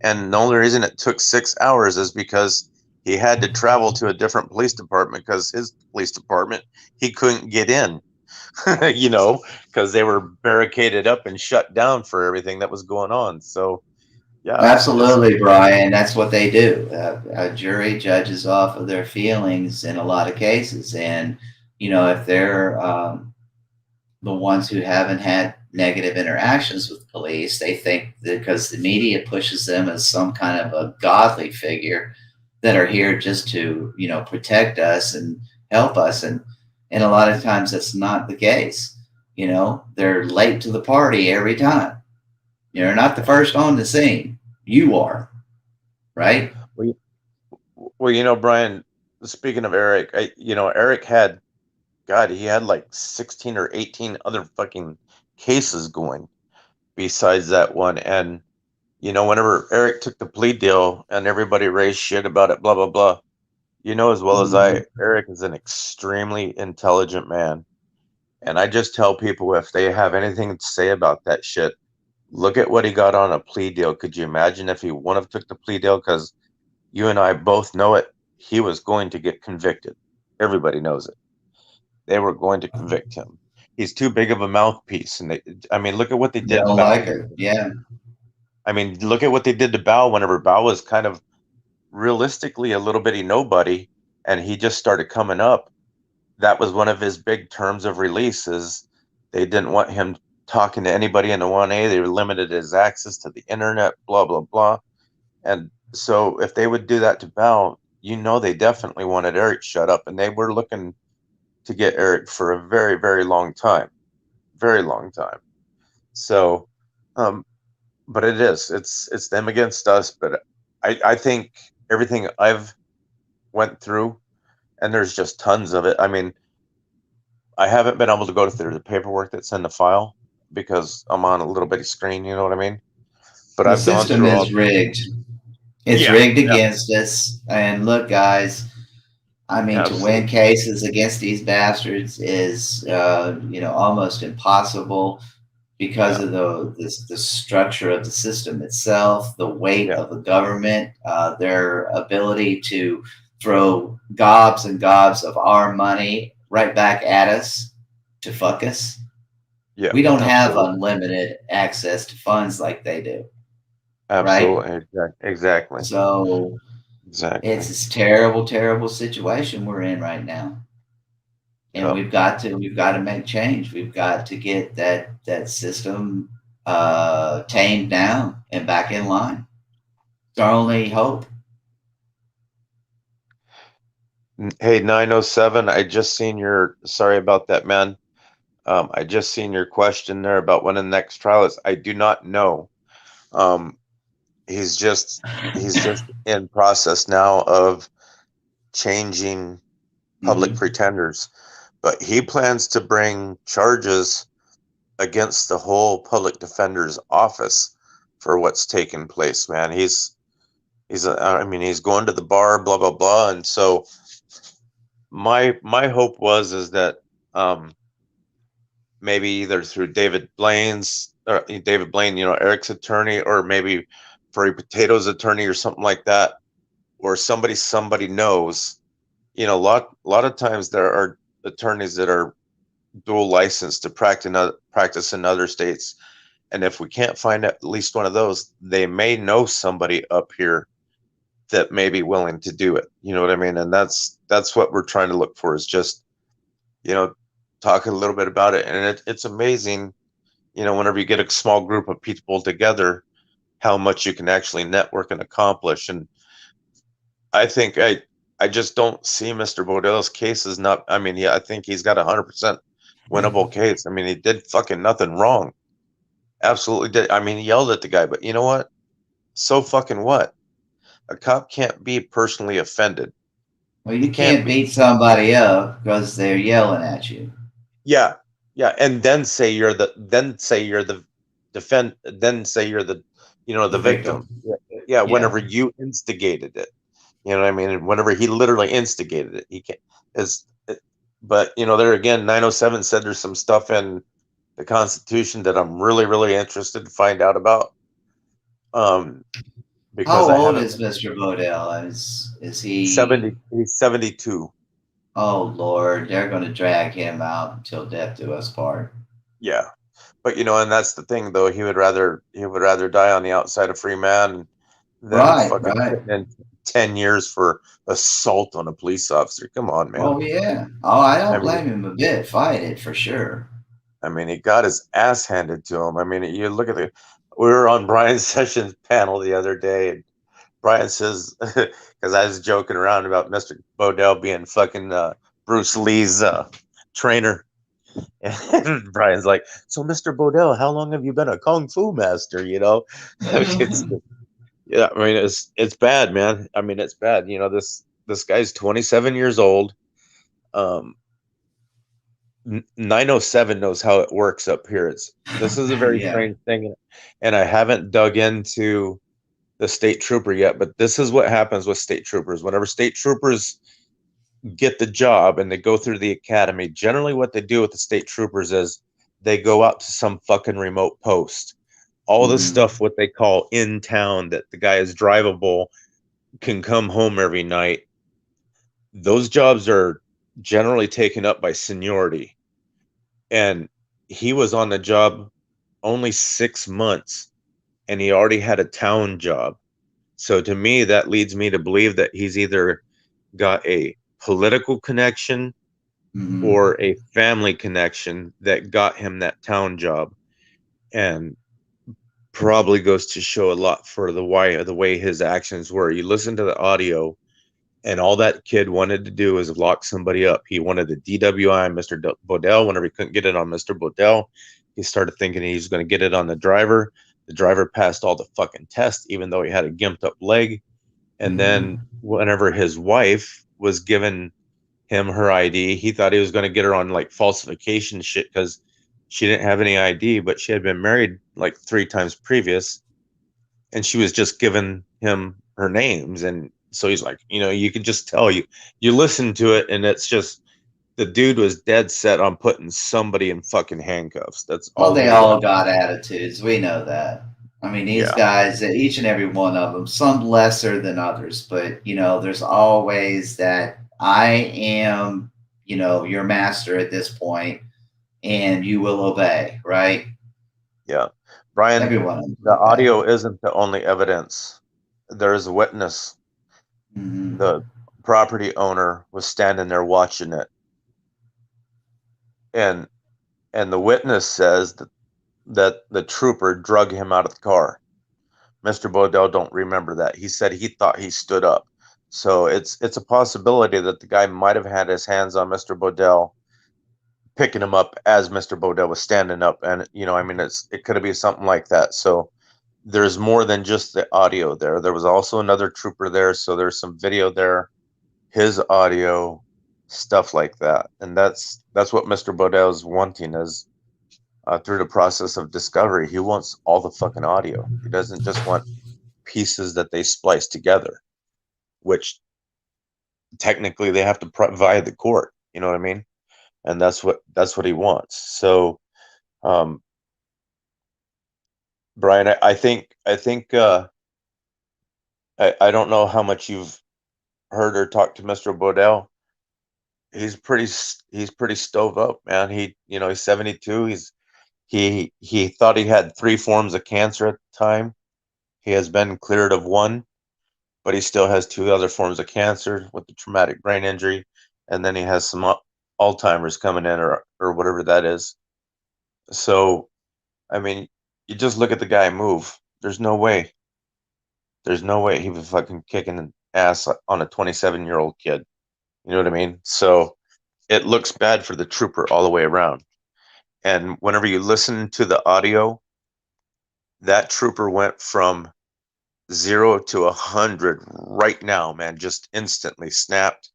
And the only reason it took 6 hours is because he had to travel to a different police department because his police department he couldn't get in, because they were barricaded up and shut down for everything that was going on. So yeah, it's Absolutely, Brian. That's what they do. A jury judges off of their feelings in a lot of cases. And, if they're the ones who haven't had negative interactions with police, they think that because the media pushes them as some kind of a godly figure that are here just to, protect us and help us. And a lot of times that's not the case. They're late to the party every time. You're not the first on the scene. You are, right? well, Brian. Speaking of Eric, Eric had God, he had like 16 or 18 other fucking cases going besides that one, and whenever Eric took the plea deal and everybody raised shit about it, blah, blah, blah, as well as Mhm. I, Eric is an extremely intelligent man. And I just tell people if they have anything to say about that shit, look at what he got on a plea deal. Could you imagine if he wouldn't have took the plea deal? Because you and I both know it. He was going to get convicted. Everybody knows it. They were going to convict him. He's too big of a mouthpiece. And I mean, look at what they They did to don't Bao. like it. Yeah. I mean, look at what they did to Bao whenever Bao was kind of realistically a little bitty nobody, and he just started coming up. That was one of his big terms of release. Is they didn't want him talking to anybody in the 1A. They limited his access to the internet, blah blah blah. And so if they would do that to Bao, they definitely wanted Eric shut up, and they were looking to get Eric for a very very long time, very long time. So um but it's them against us. But I think everything I've went through, and there's just tons of it. I mean, I haven't been able to go through the paperwork that's in the file because I'm on a little bitty screen, you know what I mean? But The I've gone system through is all. rigged. It's Yeah, rigged yeah, against us. And look, guys, I mean, to win absolutely. cases against these bastards is, almost impossible because Yeah, of the structure of the system itself, the weight yeah, of the government, their ability to throw gobs and gobs of our money right back at us to fuck us. yeah, We don't have absolutely. unlimited access to funds like they do, right? Absolutely. Exactly. So it's Exactly. this terrible, terrible situation we're in right now. And Yeah. we've got to make change. We've got to get that system tamed down and back in line. It's our only hope. Hey, 907, I just seen sorry about that, man. I just seen your question there about when the next trial is. I do not know. Um, he's just he's just in process now of changing public Hmm. pretenders, but he plans to bring charges against the whole public defender's office for what's taken place, man. I mean, he's going to the bar, blah blah blah, and so my hope is that maybe either through David Blaine, Eric's attorney, or maybe Furry Potato's attorney or something like that, or somebody knows. A lot of times there are attorneys that are dual licensed to practice in other states, and if we can't find at least one of those, they may know somebody up here that may be willing to do it. You know what I mean? And that's what we're trying to look for, is just, talk a little bit about it. And it's amazing, whenever you get a small group of people together, how much you can actually network and accomplish. And I think I just don't see Mr. Bodell's case as not, I mean, yeah, I think he's got 100% winnable case. I mean, he did fucking nothing wrong. Absolutely did. I mean, he yelled at the guy, but you know what? So fucking what? A cop can't be personally offended. Well, you can't beat somebody up because they're yelling at you. Yeah, yeah, and then say you're the the victim. Yeah, whenever you instigated it. You know what I mean? And whenever he literally instigated it, he can't. But there again, 907 said there's some stuff in the Constitution that I'm really, really interested to find out about. Because how old is Mr. Bodell? Is he 70? He's 72. Oh Lord, they're going to drag him out until death do us part. Yeah, but and that's the thing, though. He would rather die on the outside a free man than fucking putting in 10 years for assault on a police officer. Come on, man. Oh yeah. Oh, I don't blame him a bit. Fight it for sure. I mean, he got his ass handed to him. I mean, you look at we were on Brian Sessions' panel the other day, and Brian says, because I was joking around about Mr. Bodell being fucking Bruce Lee's trainer. And Brian's like, so Mr. Bodell, how long have you been a kung fu master? Yeah, I mean, it's bad, man. I mean, it's bad. This guy's 27 years old. 907 knows how it works up here. This is a very strange thing, and I haven't dug into the state trooper yet, but this is what happens with state troopers. Whenever state troopers get the job and they go through the academy, generally what they do with the state troopers is they go out to some fucking remote post. All the stuff, what they call in town, that the guy is drivable, can come home every night. Those jobs are generally taken up by seniority. And he was on the job only 6 months, and he already had a town job. So to me, that leads me to believe that he's either got a political connection or a family connection that got him that town job, and probably goes to show a lot for the way his actions were. You listen to the audio, and all that kid wanted to do is lock somebody up. He wanted the DWI on Mr. Bodell. Whenever he couldn't get it on Mr. Bodell, he started thinking he's going to get it on the driver. The driver passed all the fucking tests, even though he had a gimped up leg. And then whenever his wife was giving him her ID, he thought he was going to get her on like falsification shit because she didn't have any ID, but she had been married like 3 times previous, and she was just giving him her names. And so he's like, you could just tell, you listen to it, and it's just, the dude was dead set on putting somebody in fucking handcuffs. That's all. Well, they all got attitudes. We know that. I mean, these guys, each and every one of them, some lesser than others, but there's always that I am, your master at this point, and you will obey, right? Yeah. Brian, the audio isn't the only evidence. There's a witness. The property owner was standing there watching it. And the witness says that the trooper drug him out of the car. Mr. Bodell don't remember that. He said he thought he stood up. So it's a possibility that the guy might have had his hands on Mr. Bodell, picking him up as Mr. Bodell was standing up. And I mean, it could be something like that. So there's more than just the audio there. There was also another trooper there, so there's some video there, his audio, stuff like that. And that's what Mr. Bodell's wanting is, through the process of discovery. He wants all the fucking audio. He doesn't just want pieces that they splice together, which technically they have to provide the court. You know what I mean? And that's what he wants. So, Brian, I don't know how much you've heard or talked to Mr. Bodell. He's pretty stove up, man. He's 72. He thought he had 3 forms of cancer at the time. He has been cleared of 1, but he still has 2 other forms of cancer with the traumatic brain injury, and then he has some Alzheimer's coming in, or whatever that is. So, I mean, you just look at the guy move. There's no way. There's no way he was fucking kicking an ass on a 27-year-old kid. You know what I mean? So it looks bad for the trooper all the way around. And whenever you listen to the audio, that trooper went from 0 to 100 right now, man, just instantly snapped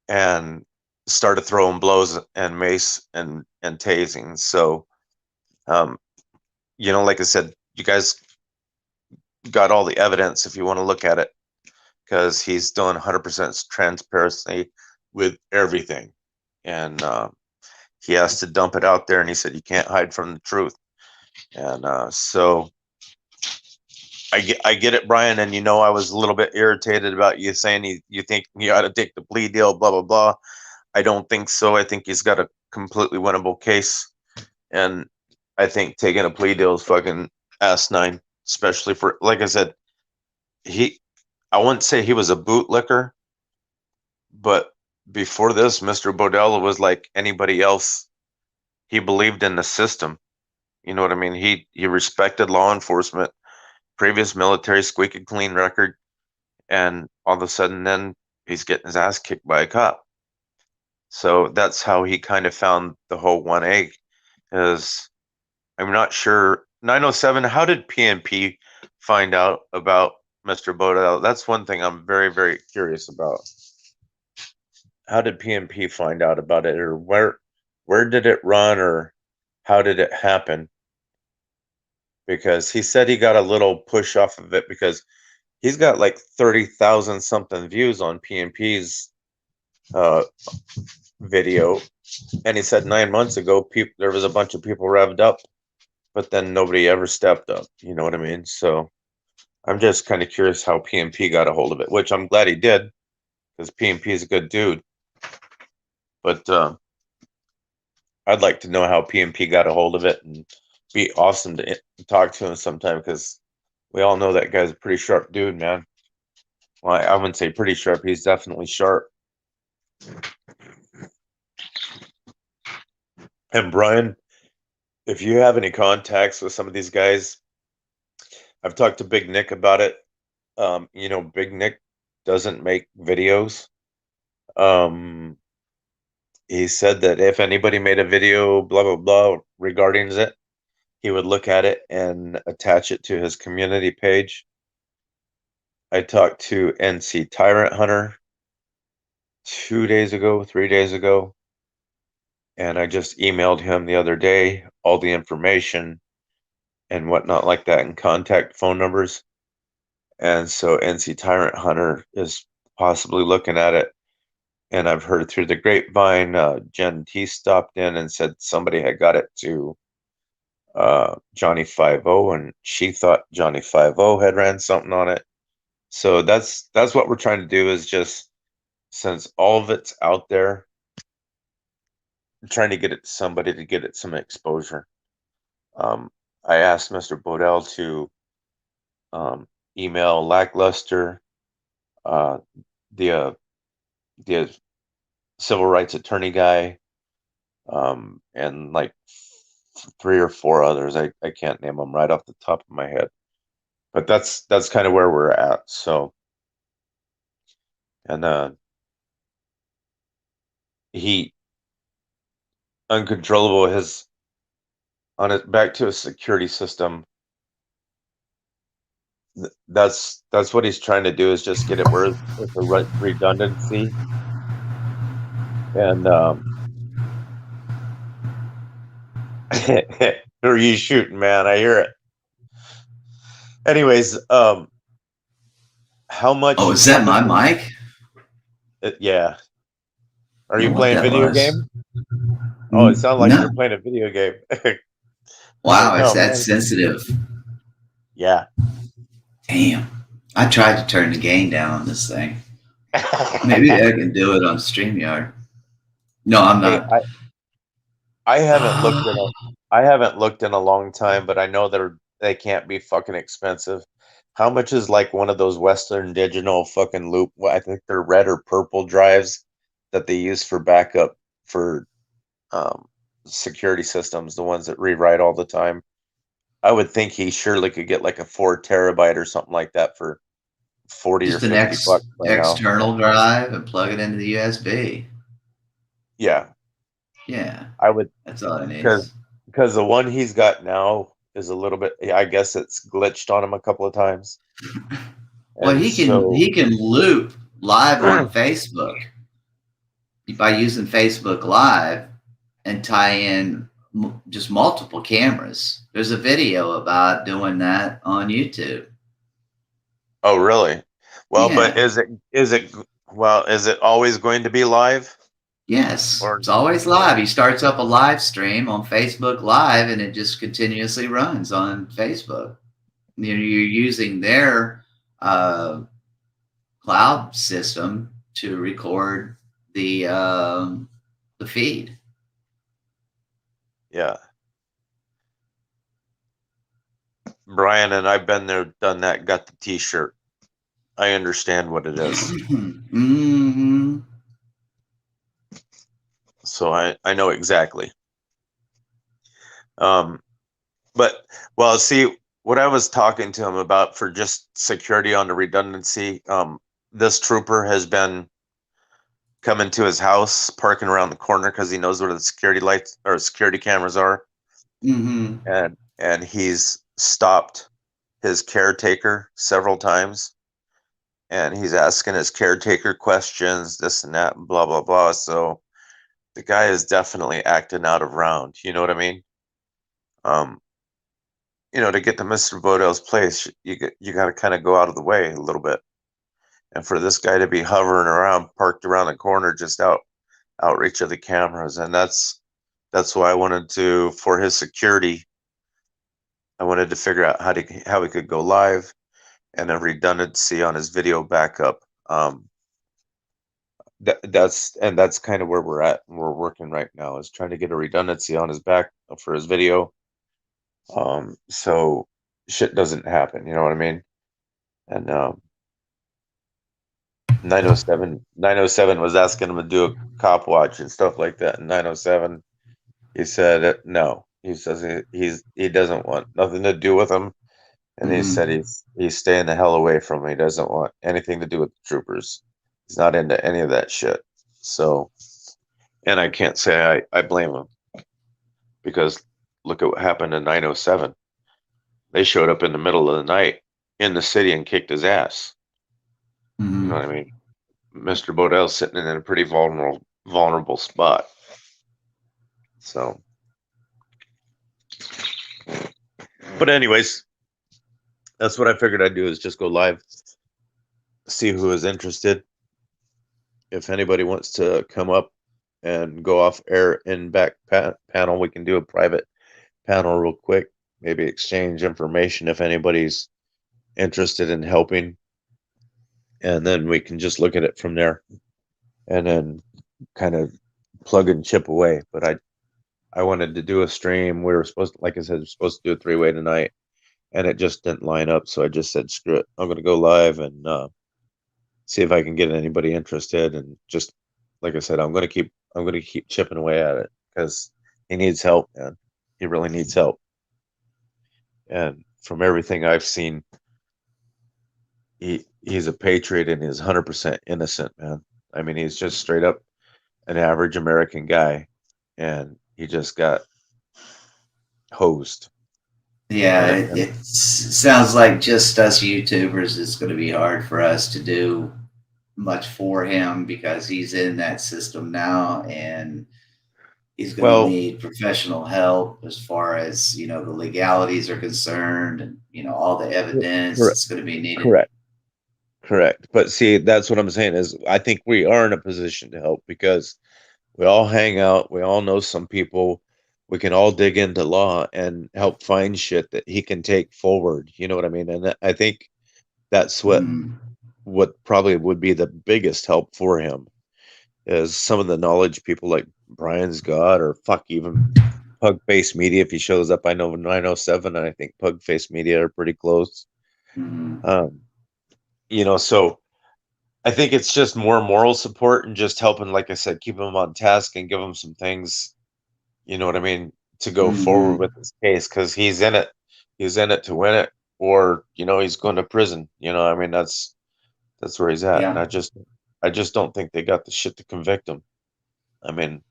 and started throwing blows and mace and tasing. So, like I said, you guys got all the evidence if you want to look at it, because he's done 100% transparency with everything. And he has to dump it out there, and he said you can't hide from the truth. And so I get it, Brian. And I was a little bit irritated about you saying you think you ought to take the plea deal, blah blah blah. I don't think so. I think he's got a completely winnable case, and I think taking a plea deal is fucking asinine, especially for, like I said, I wouldn't say he was a bootlicker, but before this, Mr. Bodell was like anybody else. He believed in the system. You know what I mean? He respected law enforcement, previous military, squeaky clean record, and all of a sudden then he's getting his ass kicked by a cop. So that's how he kind of found the whole 1A. Is, I'm not sure, 907, how did PNP find out about Mr. Bodell? That's one thing I'm very, very curious about. How did PNP find out about it, or where did it run, or how did it happen? Because he said he got a little push off of it because he's got like 30,000 something views on PNP's video, and he said 9 months ago there was a bunch of people revved up, but then nobody ever stepped up. You know what I mean? So I'm just kind of curious how PNP got a hold of it, which I'm glad he did, because PNP is a good dude. But I'd like to know how PNP got a hold of it, and be awesome to talk to him sometime, because we all know that guy's a pretty sharp dude, man. Well, I wouldn't say pretty sharp. He's definitely sharp. And Brian, if you have any contacts with some of these guys, I've talked to Big Nick about it. Big Nick doesn't make videos. He said that if anybody made a video, blah, blah, blah, regarding it, he would look at it and attach it to his community page. I talked to NC Tyrant Hunter 3 days ago, and I just emailed him the other day all the information and whatnot like that, and contact phone numbers. And so NC Tyrant Hunter is possibly looking at it. And I've heard through the grapevine, Jen T stopped in and said somebody had got it to Johnny 5-0, and she thought Johnny 5-0 had ran something on it. So that's what we're trying to do, is just, since all of it's out there, trying to get it to somebody to get it some exposure. I asked Mr. Bodell to email Lackluster, the civil rights attorney guy, and like 3 or 4 others. I can't name them right off the top of my head, but that's kind of where we're at. So, and he uncontrollable his on it back to a security system. That's what he's trying to do, is just get it where it's a redundancy. And Who are you shooting, man? I hear it. Anyways, how much? Oh, is that my mic? Yeah. I Are don't you know what playing that video was. game? Oh, it sounded like No. you're playing a video game. I'm Wow, like, it's oh that man. sensitive. Yeah. Damn. I tried to turn the gain down on this thing. Maybe I can do it on StreamYard. No, I'm Hey, not. I haven't looked in a I haven't looked in a long time, but I know they can't be fucking expensive. How much is like one of those Western Digital fucking loop? I think they're red or purple drives that they use for backup for um, security systems, the ones that rewrite all the time. I would think he surely could get like a 4 terabyte or something like that for 40 or Just an 50 bucks by now. external drive and plug it into the USB. Yeah, Yeah, I would that's all it because needs. because the one he's got now is a little bit. I guess it's glitched on him a couple of times, Well, and so he can loop live on Facebook by using Facebook Live and tie in just multiple cameras. There's a video about doing that on YouTube. oh really? Well, but Yeah. is it always going to be live Yes, or it's always live. He starts up a live stream on Facebook Live and it just continuously runs on Facebook. You're using their cloud system to record the feed. yeah? Brian and I've been there, done that, got the T-shirt. I understand what it is, Mm-hmm. so I know exactly. Um, but well, see what I was talking to him about for just security on the redundancy. This trooper has been coming to his house, parking around the corner because he knows where the security lights or security cameras are, Mm-hmm. and he's stopped his caretaker several times, and he's asking his caretaker questions, this and that, and blah blah blah. So the guy is definitely acting out of round. You know what I mean? Um, to get to Mr. Bodell's place, you got to kind of go out of the way a little bit. And for this guy to be hovering around, parked around the corner, just outreach of the cameras, and that's why I wanted to, for his security, I wanted to figure out how he could go live and a redundancy on his video backup. That's kind of where we're at. We're working right now is trying to get a redundancy on his back for his video, so shit doesn't happen. You know what I mean? And 907 was asking him to do a cop watch and stuff like that. And 907, he said no. He says he doesn't want nothing to do with him, and he said Mm-hmm. he's staying the hell away from him. He doesn't want anything to do with the troopers. He's not into any of that shit. So, and I can't say I blame him because look at what happened in 907. They showed up in the middle of the night in the city and kicked his ass. You know Mm-hmm. what I mean? Mr. Bodell's sitting in a pretty vulnerable spot. So, but anyways, that's what I figured I'd do is just go live, see who is interested. If anybody wants to come up and go off air in back panel, we can do a private panel real quick. Maybe exchange information if anybody's interested in helping, and then we can just look at it from there, and then kind of plug and chip away. But I wanted to do a stream. We were supposed to, like I said, we're supposed to do a three-way tonight, and it just didn't line up. So I just said, screw it. I'm going to go live and see if I can get anybody interested. And just like I said, I'm going to keep chipping away at it because he needs help, man. He really needs help. And from everything I've seen, he's a patriot and he's 100% innocent, man. I mean, he's just straight up an average American guy, and he just got hosed. Yeah, And it sounds like just us YouTubers, it's going to be hard for us to do much for him because he's in that system now. And he's going to Well, need professional help as far as, the legalities are concerned and, all the evidence correct, that's going to be needed. correct, correct. But see, that's what I'm saying is I think we are in a position to help because we all hang out, we all know some people, we can all dig into law and help find shit that he can take forward. You know what I mean? And I think that's Mm, what probably would be the biggest help for him is some of the knowledge people like Brian's got, or fuck, even Pug Face Media. If he shows up, I know 907, and I think Pug Face Media are pretty close. mm, Um, so I think it's just more moral support and just helping, like I said, keep him on task and give him some things, you know what I mean, to go forward mm-hmm. with this case because he's in it. He's in it to win it, or he's going to prison. I mean, that's where he's at, and Yeah. I just don't think they got the shit to convict him. I mean,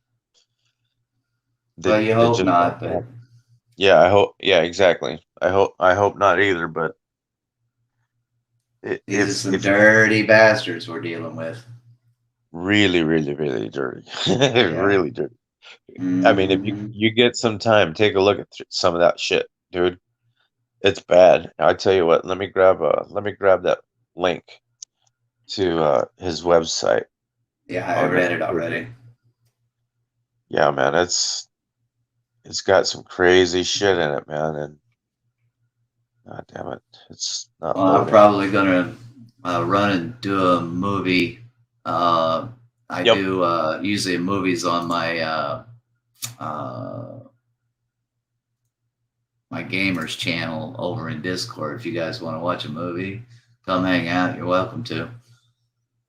Well, you they hope just don't not, but have. Yeah, I hope. Yeah, exactly. I hope not either. But these are some if you dirty bastards we're dealing with. really, really, really dirty, Yeah. really dirty. I mean, if you Mm-hmm. you get some time, take a look at some of that shit, dude. It's bad. I tell you what. Let me grab that link to his website. Yeah, I On read it already. Yeah, man. It's got some crazy shit in it, man. And God damn it, it's not Well, I'm loading. probably gonna run and do a movie. Uh, I Yep. do usually movies on uh, my gamers channel over in Discord. If you guys want to watch a movie, come hang out. You're welcome to.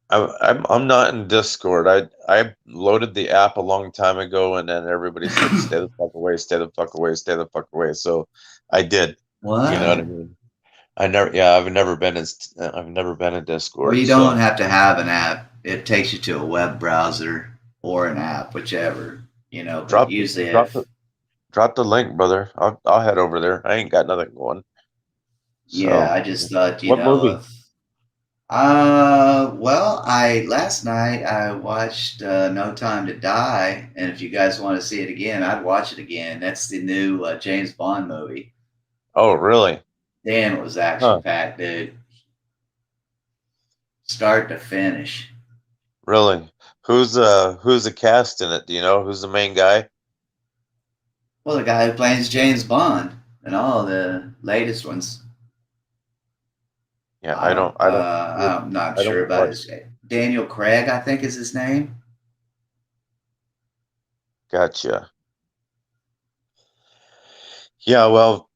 I'm not in Discord. I loaded the app a long time ago, and then everybody said, "Stay the fuck away, stay the fuck away, stay the fuck away." So I did. You know what I What? mean? I've never been in Well, Discord. you don't So have to have an app. It takes you to a web browser or an app, whichever. But drop usually, drop if the drop the link, brother. I'll head over there. I ain't got nothing going. yeah, So I just thought, what movie? if well, I last night I watched No Time to Die, and if you guys want to see it again, I'd watch it again. That's the new James Bond movie. Oh, really? Damn, it was action Huh? packed, dude, start to finish. Really? Who's the cast in it? Do you know who's the main guy? Well, the guy who plays James Bond and all the latest ones, Yeah, I don't I'm not I sure don't about watch. his name. Daniel Craig, I think is his name. Gotcha. Yeah, well,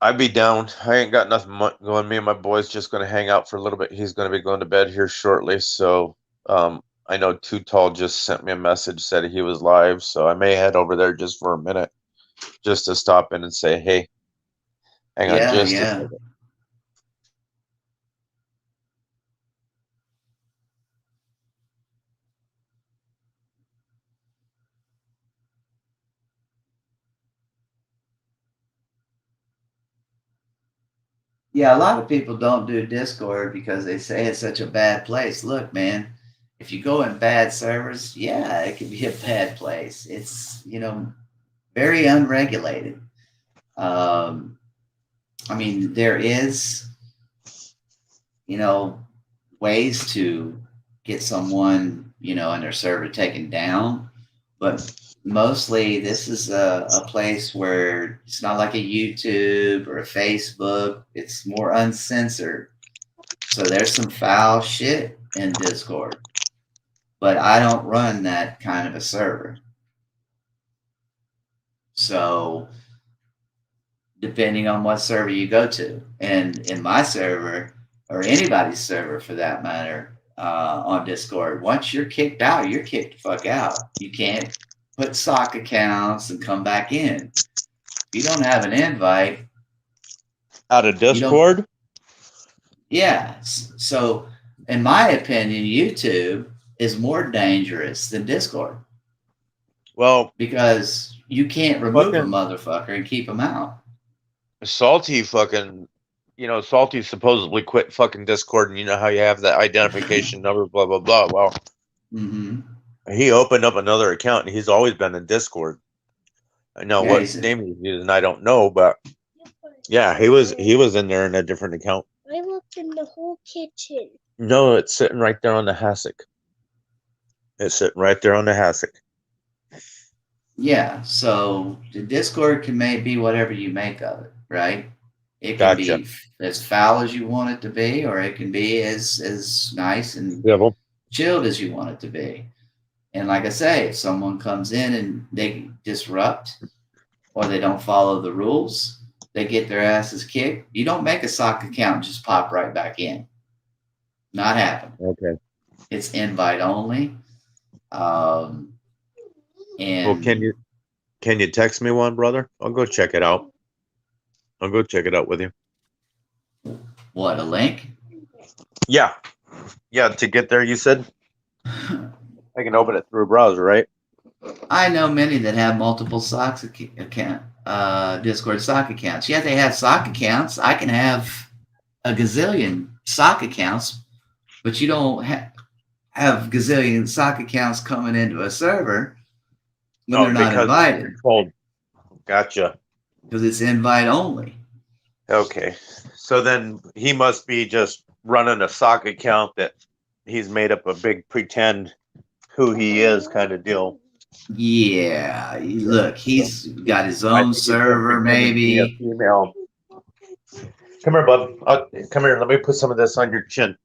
I'd be down. I ain't got nothing going. Me and my boy's just going to hang out for a little bit. He's going to be going to bed here shortly. So, I know Too Tall just sent me a message, said he was live. So I may head over there just for a minute, just to stop in and say, hey, hang on Yeah, just a yeah. second. Yeah, a lot of people don't do Discord because they say it's such a bad place. Look, man, if you go in bad servers, yeah, it can be a bad place. It's, very unregulated. Um, I mean, there is, you know, ways to get someone, and their server taken down, but mostly this is a place where it's not like a YouTube or a Facebook. It's more uncensored. So there's some foul shit in Discord, but I don't run that kind of a server. So depending on what server you go to, and in my server or anybody's server for that matter, on Discord, once you're kicked out, you're kicked the fuck out. You can't put sock accounts and come back in. If you don't have an invite, Out of you don't. Discord? Yeah. So, in my opinion, YouTube is more dangerous than Discord Well, because you can't remove a fucking motherfucker and keep them out. Salty fucking, Salty supposedly quit fucking Discord, and you know how you have that identification number, blah, blah, blah. Well, Mm-hmm. he opened up another account, and he's always been in Discord. I know Yeah, what name he's using, I don't know, but yeah, he was in there in a different account. I looked in the whole kitchen. No, it's sitting right there on the hassock. It's sitting right there on the hassock. yeah. So the Discord can be whatever you make of it, right? It can Gotcha. be as foul as you want it to be, or it can be as nice and Civil. chilled as you want it to be. And like I say, if someone comes in and they disrupt or they don't follow the rules, they get their asses kicked. You don't make a sock account and just pop right back in. Not happen. Okay. It's invite only. And Well, can you text me one, brother? I'll go check it out. I'll go check it out with you. what, a link? Yeah. Yeah, to get there, you said? I can open it through a browser, right? I know many that have multiple socks account, Discord sock accounts. Yeah, they have sock accounts. I can have a gazillion sock accounts, but you don't have gazillion sock accounts coming into a server when they're not invited. Controlled. Gotcha. Because it's invite only. Okay. So then he must be just running a sock account that he's made up a big pretend who he is kind of deal. Yeah, look, he's got his own server, maybe. Female. Come here, bub. Come here. Let me put some of this on your chin.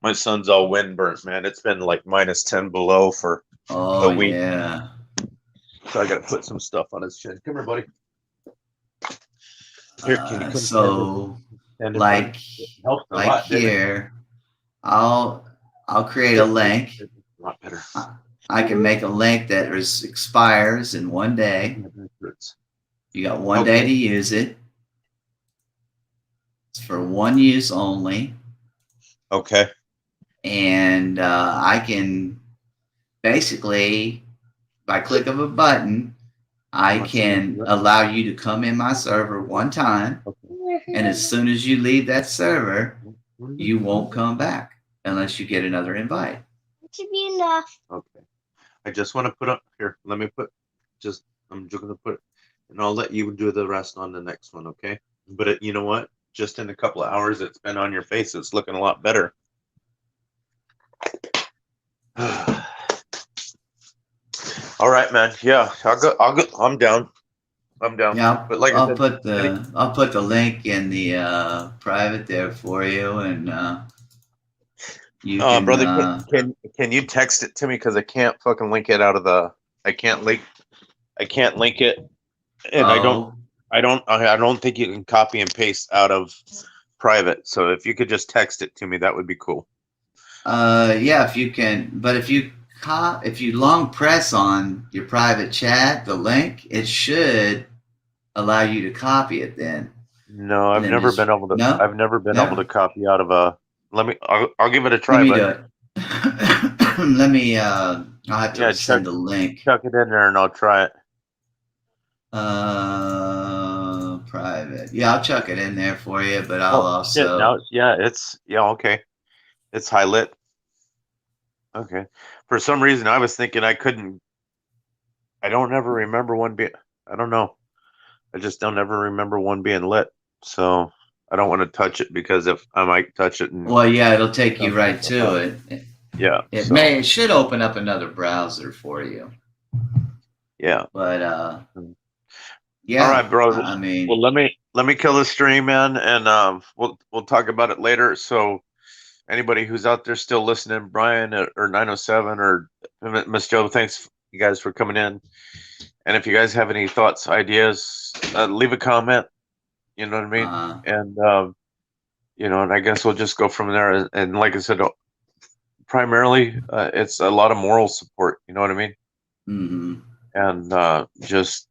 My son's all windburnt, man. It's been like -10 below for Oh, a week. yeah. So I got to put some stuff on his chin. Come here, buddy. Here, can you come So, stand in like, helps a like lot, didn't it? here, I'll create a link. A lot better. I can make a link that expires in 1 day. You got 1 day to use it. It's for one use only. Okay. And I can basically, by click of a button, I can allow you to come in my server one time. And as soon as you leave that server, you won't come back unless you get another invite. It should be enough. Okay. I just want to put up here. Let me put I'm just going to put it, and I'll let you do the rest on the next one. Okay. But you know what? Just in a couple of hours, it's been on your face. It's looking a lot better. All right, man. Yeah, I'll go. I'm down. Yeah, but like I'll I said, put the link in the private there for you, and you can. Brother, can you text it to me, because I can't fucking link it out of the. I can't link it, and I don't think you can copy and paste out of private. So if you could just text it to me, that would be cool. Yeah, if you can, but if you long press on your private chat, the link, it should allow you to copy it then. No, I've never been able to. No? I've never been able to copy out of a. I'll give it a try. Let me do it. Let me. I'll have to send a link. Chuck it in there, and I'll try it. Private. Yeah, I'll chuck it in there for you, but I'll also. No, okay. It's high lit. Okay. For some reason, I was thinking I couldn't. I don't ever remember one being. I don't know. I just don't ever remember one being lit. So I don't want to touch it, because if I might touch it. Well, yeah, it'll take you right to it. Yeah. It should open up another browser for you. Yeah. But yeah. All right, bro. I mean, well, let me kill the stream, man, and we'll talk about it later. So anybody who's out there still listening, Brian or 907 or Miss Joe, thanks you guys for coming in. And if you guys have any thoughts, ideas, leave a comment. You know what I mean? And and I guess we'll just go from there. And like I said, primarily, it's a lot of moral support. You know what I mean? Mm-hmm. And just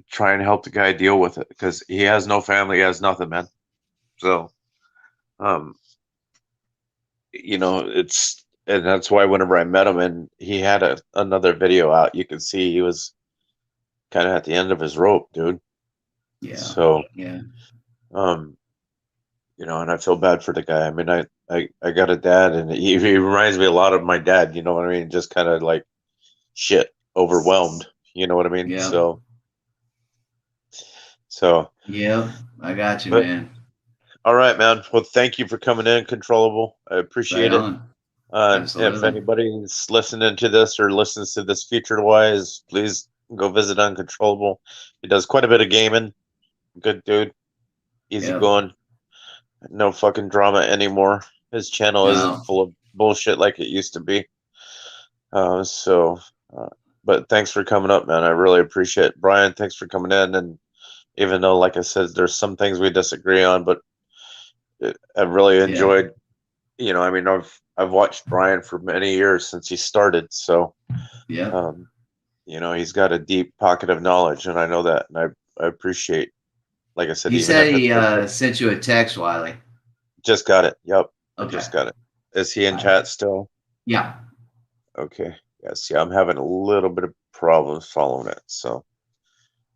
try and help the guy deal with it, because he has no family, he has nothing, man. So, and that's why whenever I met him and he had another video out, you could see he was kind of at the end of his rope, dude. Yeah. So, yeah. And I feel bad for the guy. I mean, I got a dad, and he reminds me a lot of my dad. You know what I mean? Just kind of like, shit, overwhelmed. You know what I mean? Yeah. So, Yep. I got you, but man. all right, man. Well, thank you for coming in, Controllable. I Right appreciate it. on. If Absolutely. anybody's listening to this or listens to this future wise, please go visit Uncontrollable. He does quite a bit of gaming. Good dude. Easy Yep. going. No fucking drama anymore. His channel isn't No. full of bullshit like it used to be. Uh, so, uh, but thanks for coming up, man. I really appreciate it. Brian, thanks for coming in. And even though, like I said, there's some things we disagree on, but I've really Yeah. enjoyed, I mean, I've watched Brian for many years since he started. So, Yep. um, he's got a deep pocket of knowledge, and I know that, and I appreciate, like I said, He even said if he it's sent you a text, Wiley. just got it. Yep, I Okay. just got it. Is he in All right. chat still? Yeah. Okay. Yes. Yeah, I'm having a little bit of problems following it. So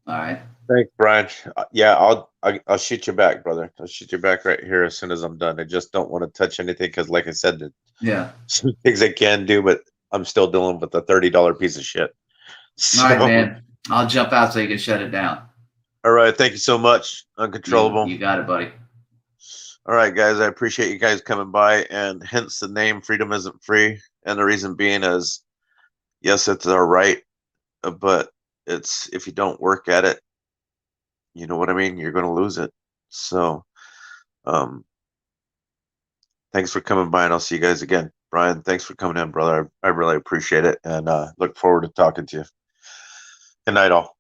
All right. thanks, Brian. Yeah, I'll shoot you back, brother. I'll shoot you back right here as soon as I'm done. I just don't want to touch anything because, like I said, there's Yeah. some things I can do, but I'm still dealing with the $30 piece of shit. So, All right, man. I'll jump out so you can shut it down. all right. Thank you so much, Uncontrollable. You got it, buddy. All right, guys. I appreciate you guys coming by, and hence the name Freedom Isn't Free. And the reason being is, yes, it's our right, but it's if you don't work at it, you know what I mean? You're going to lose it. So, um, thanks for coming by, and I'll see you guys again. Brian, thanks for coming in, brother. I really appreciate it, and look forward to talking to you. Good night, all.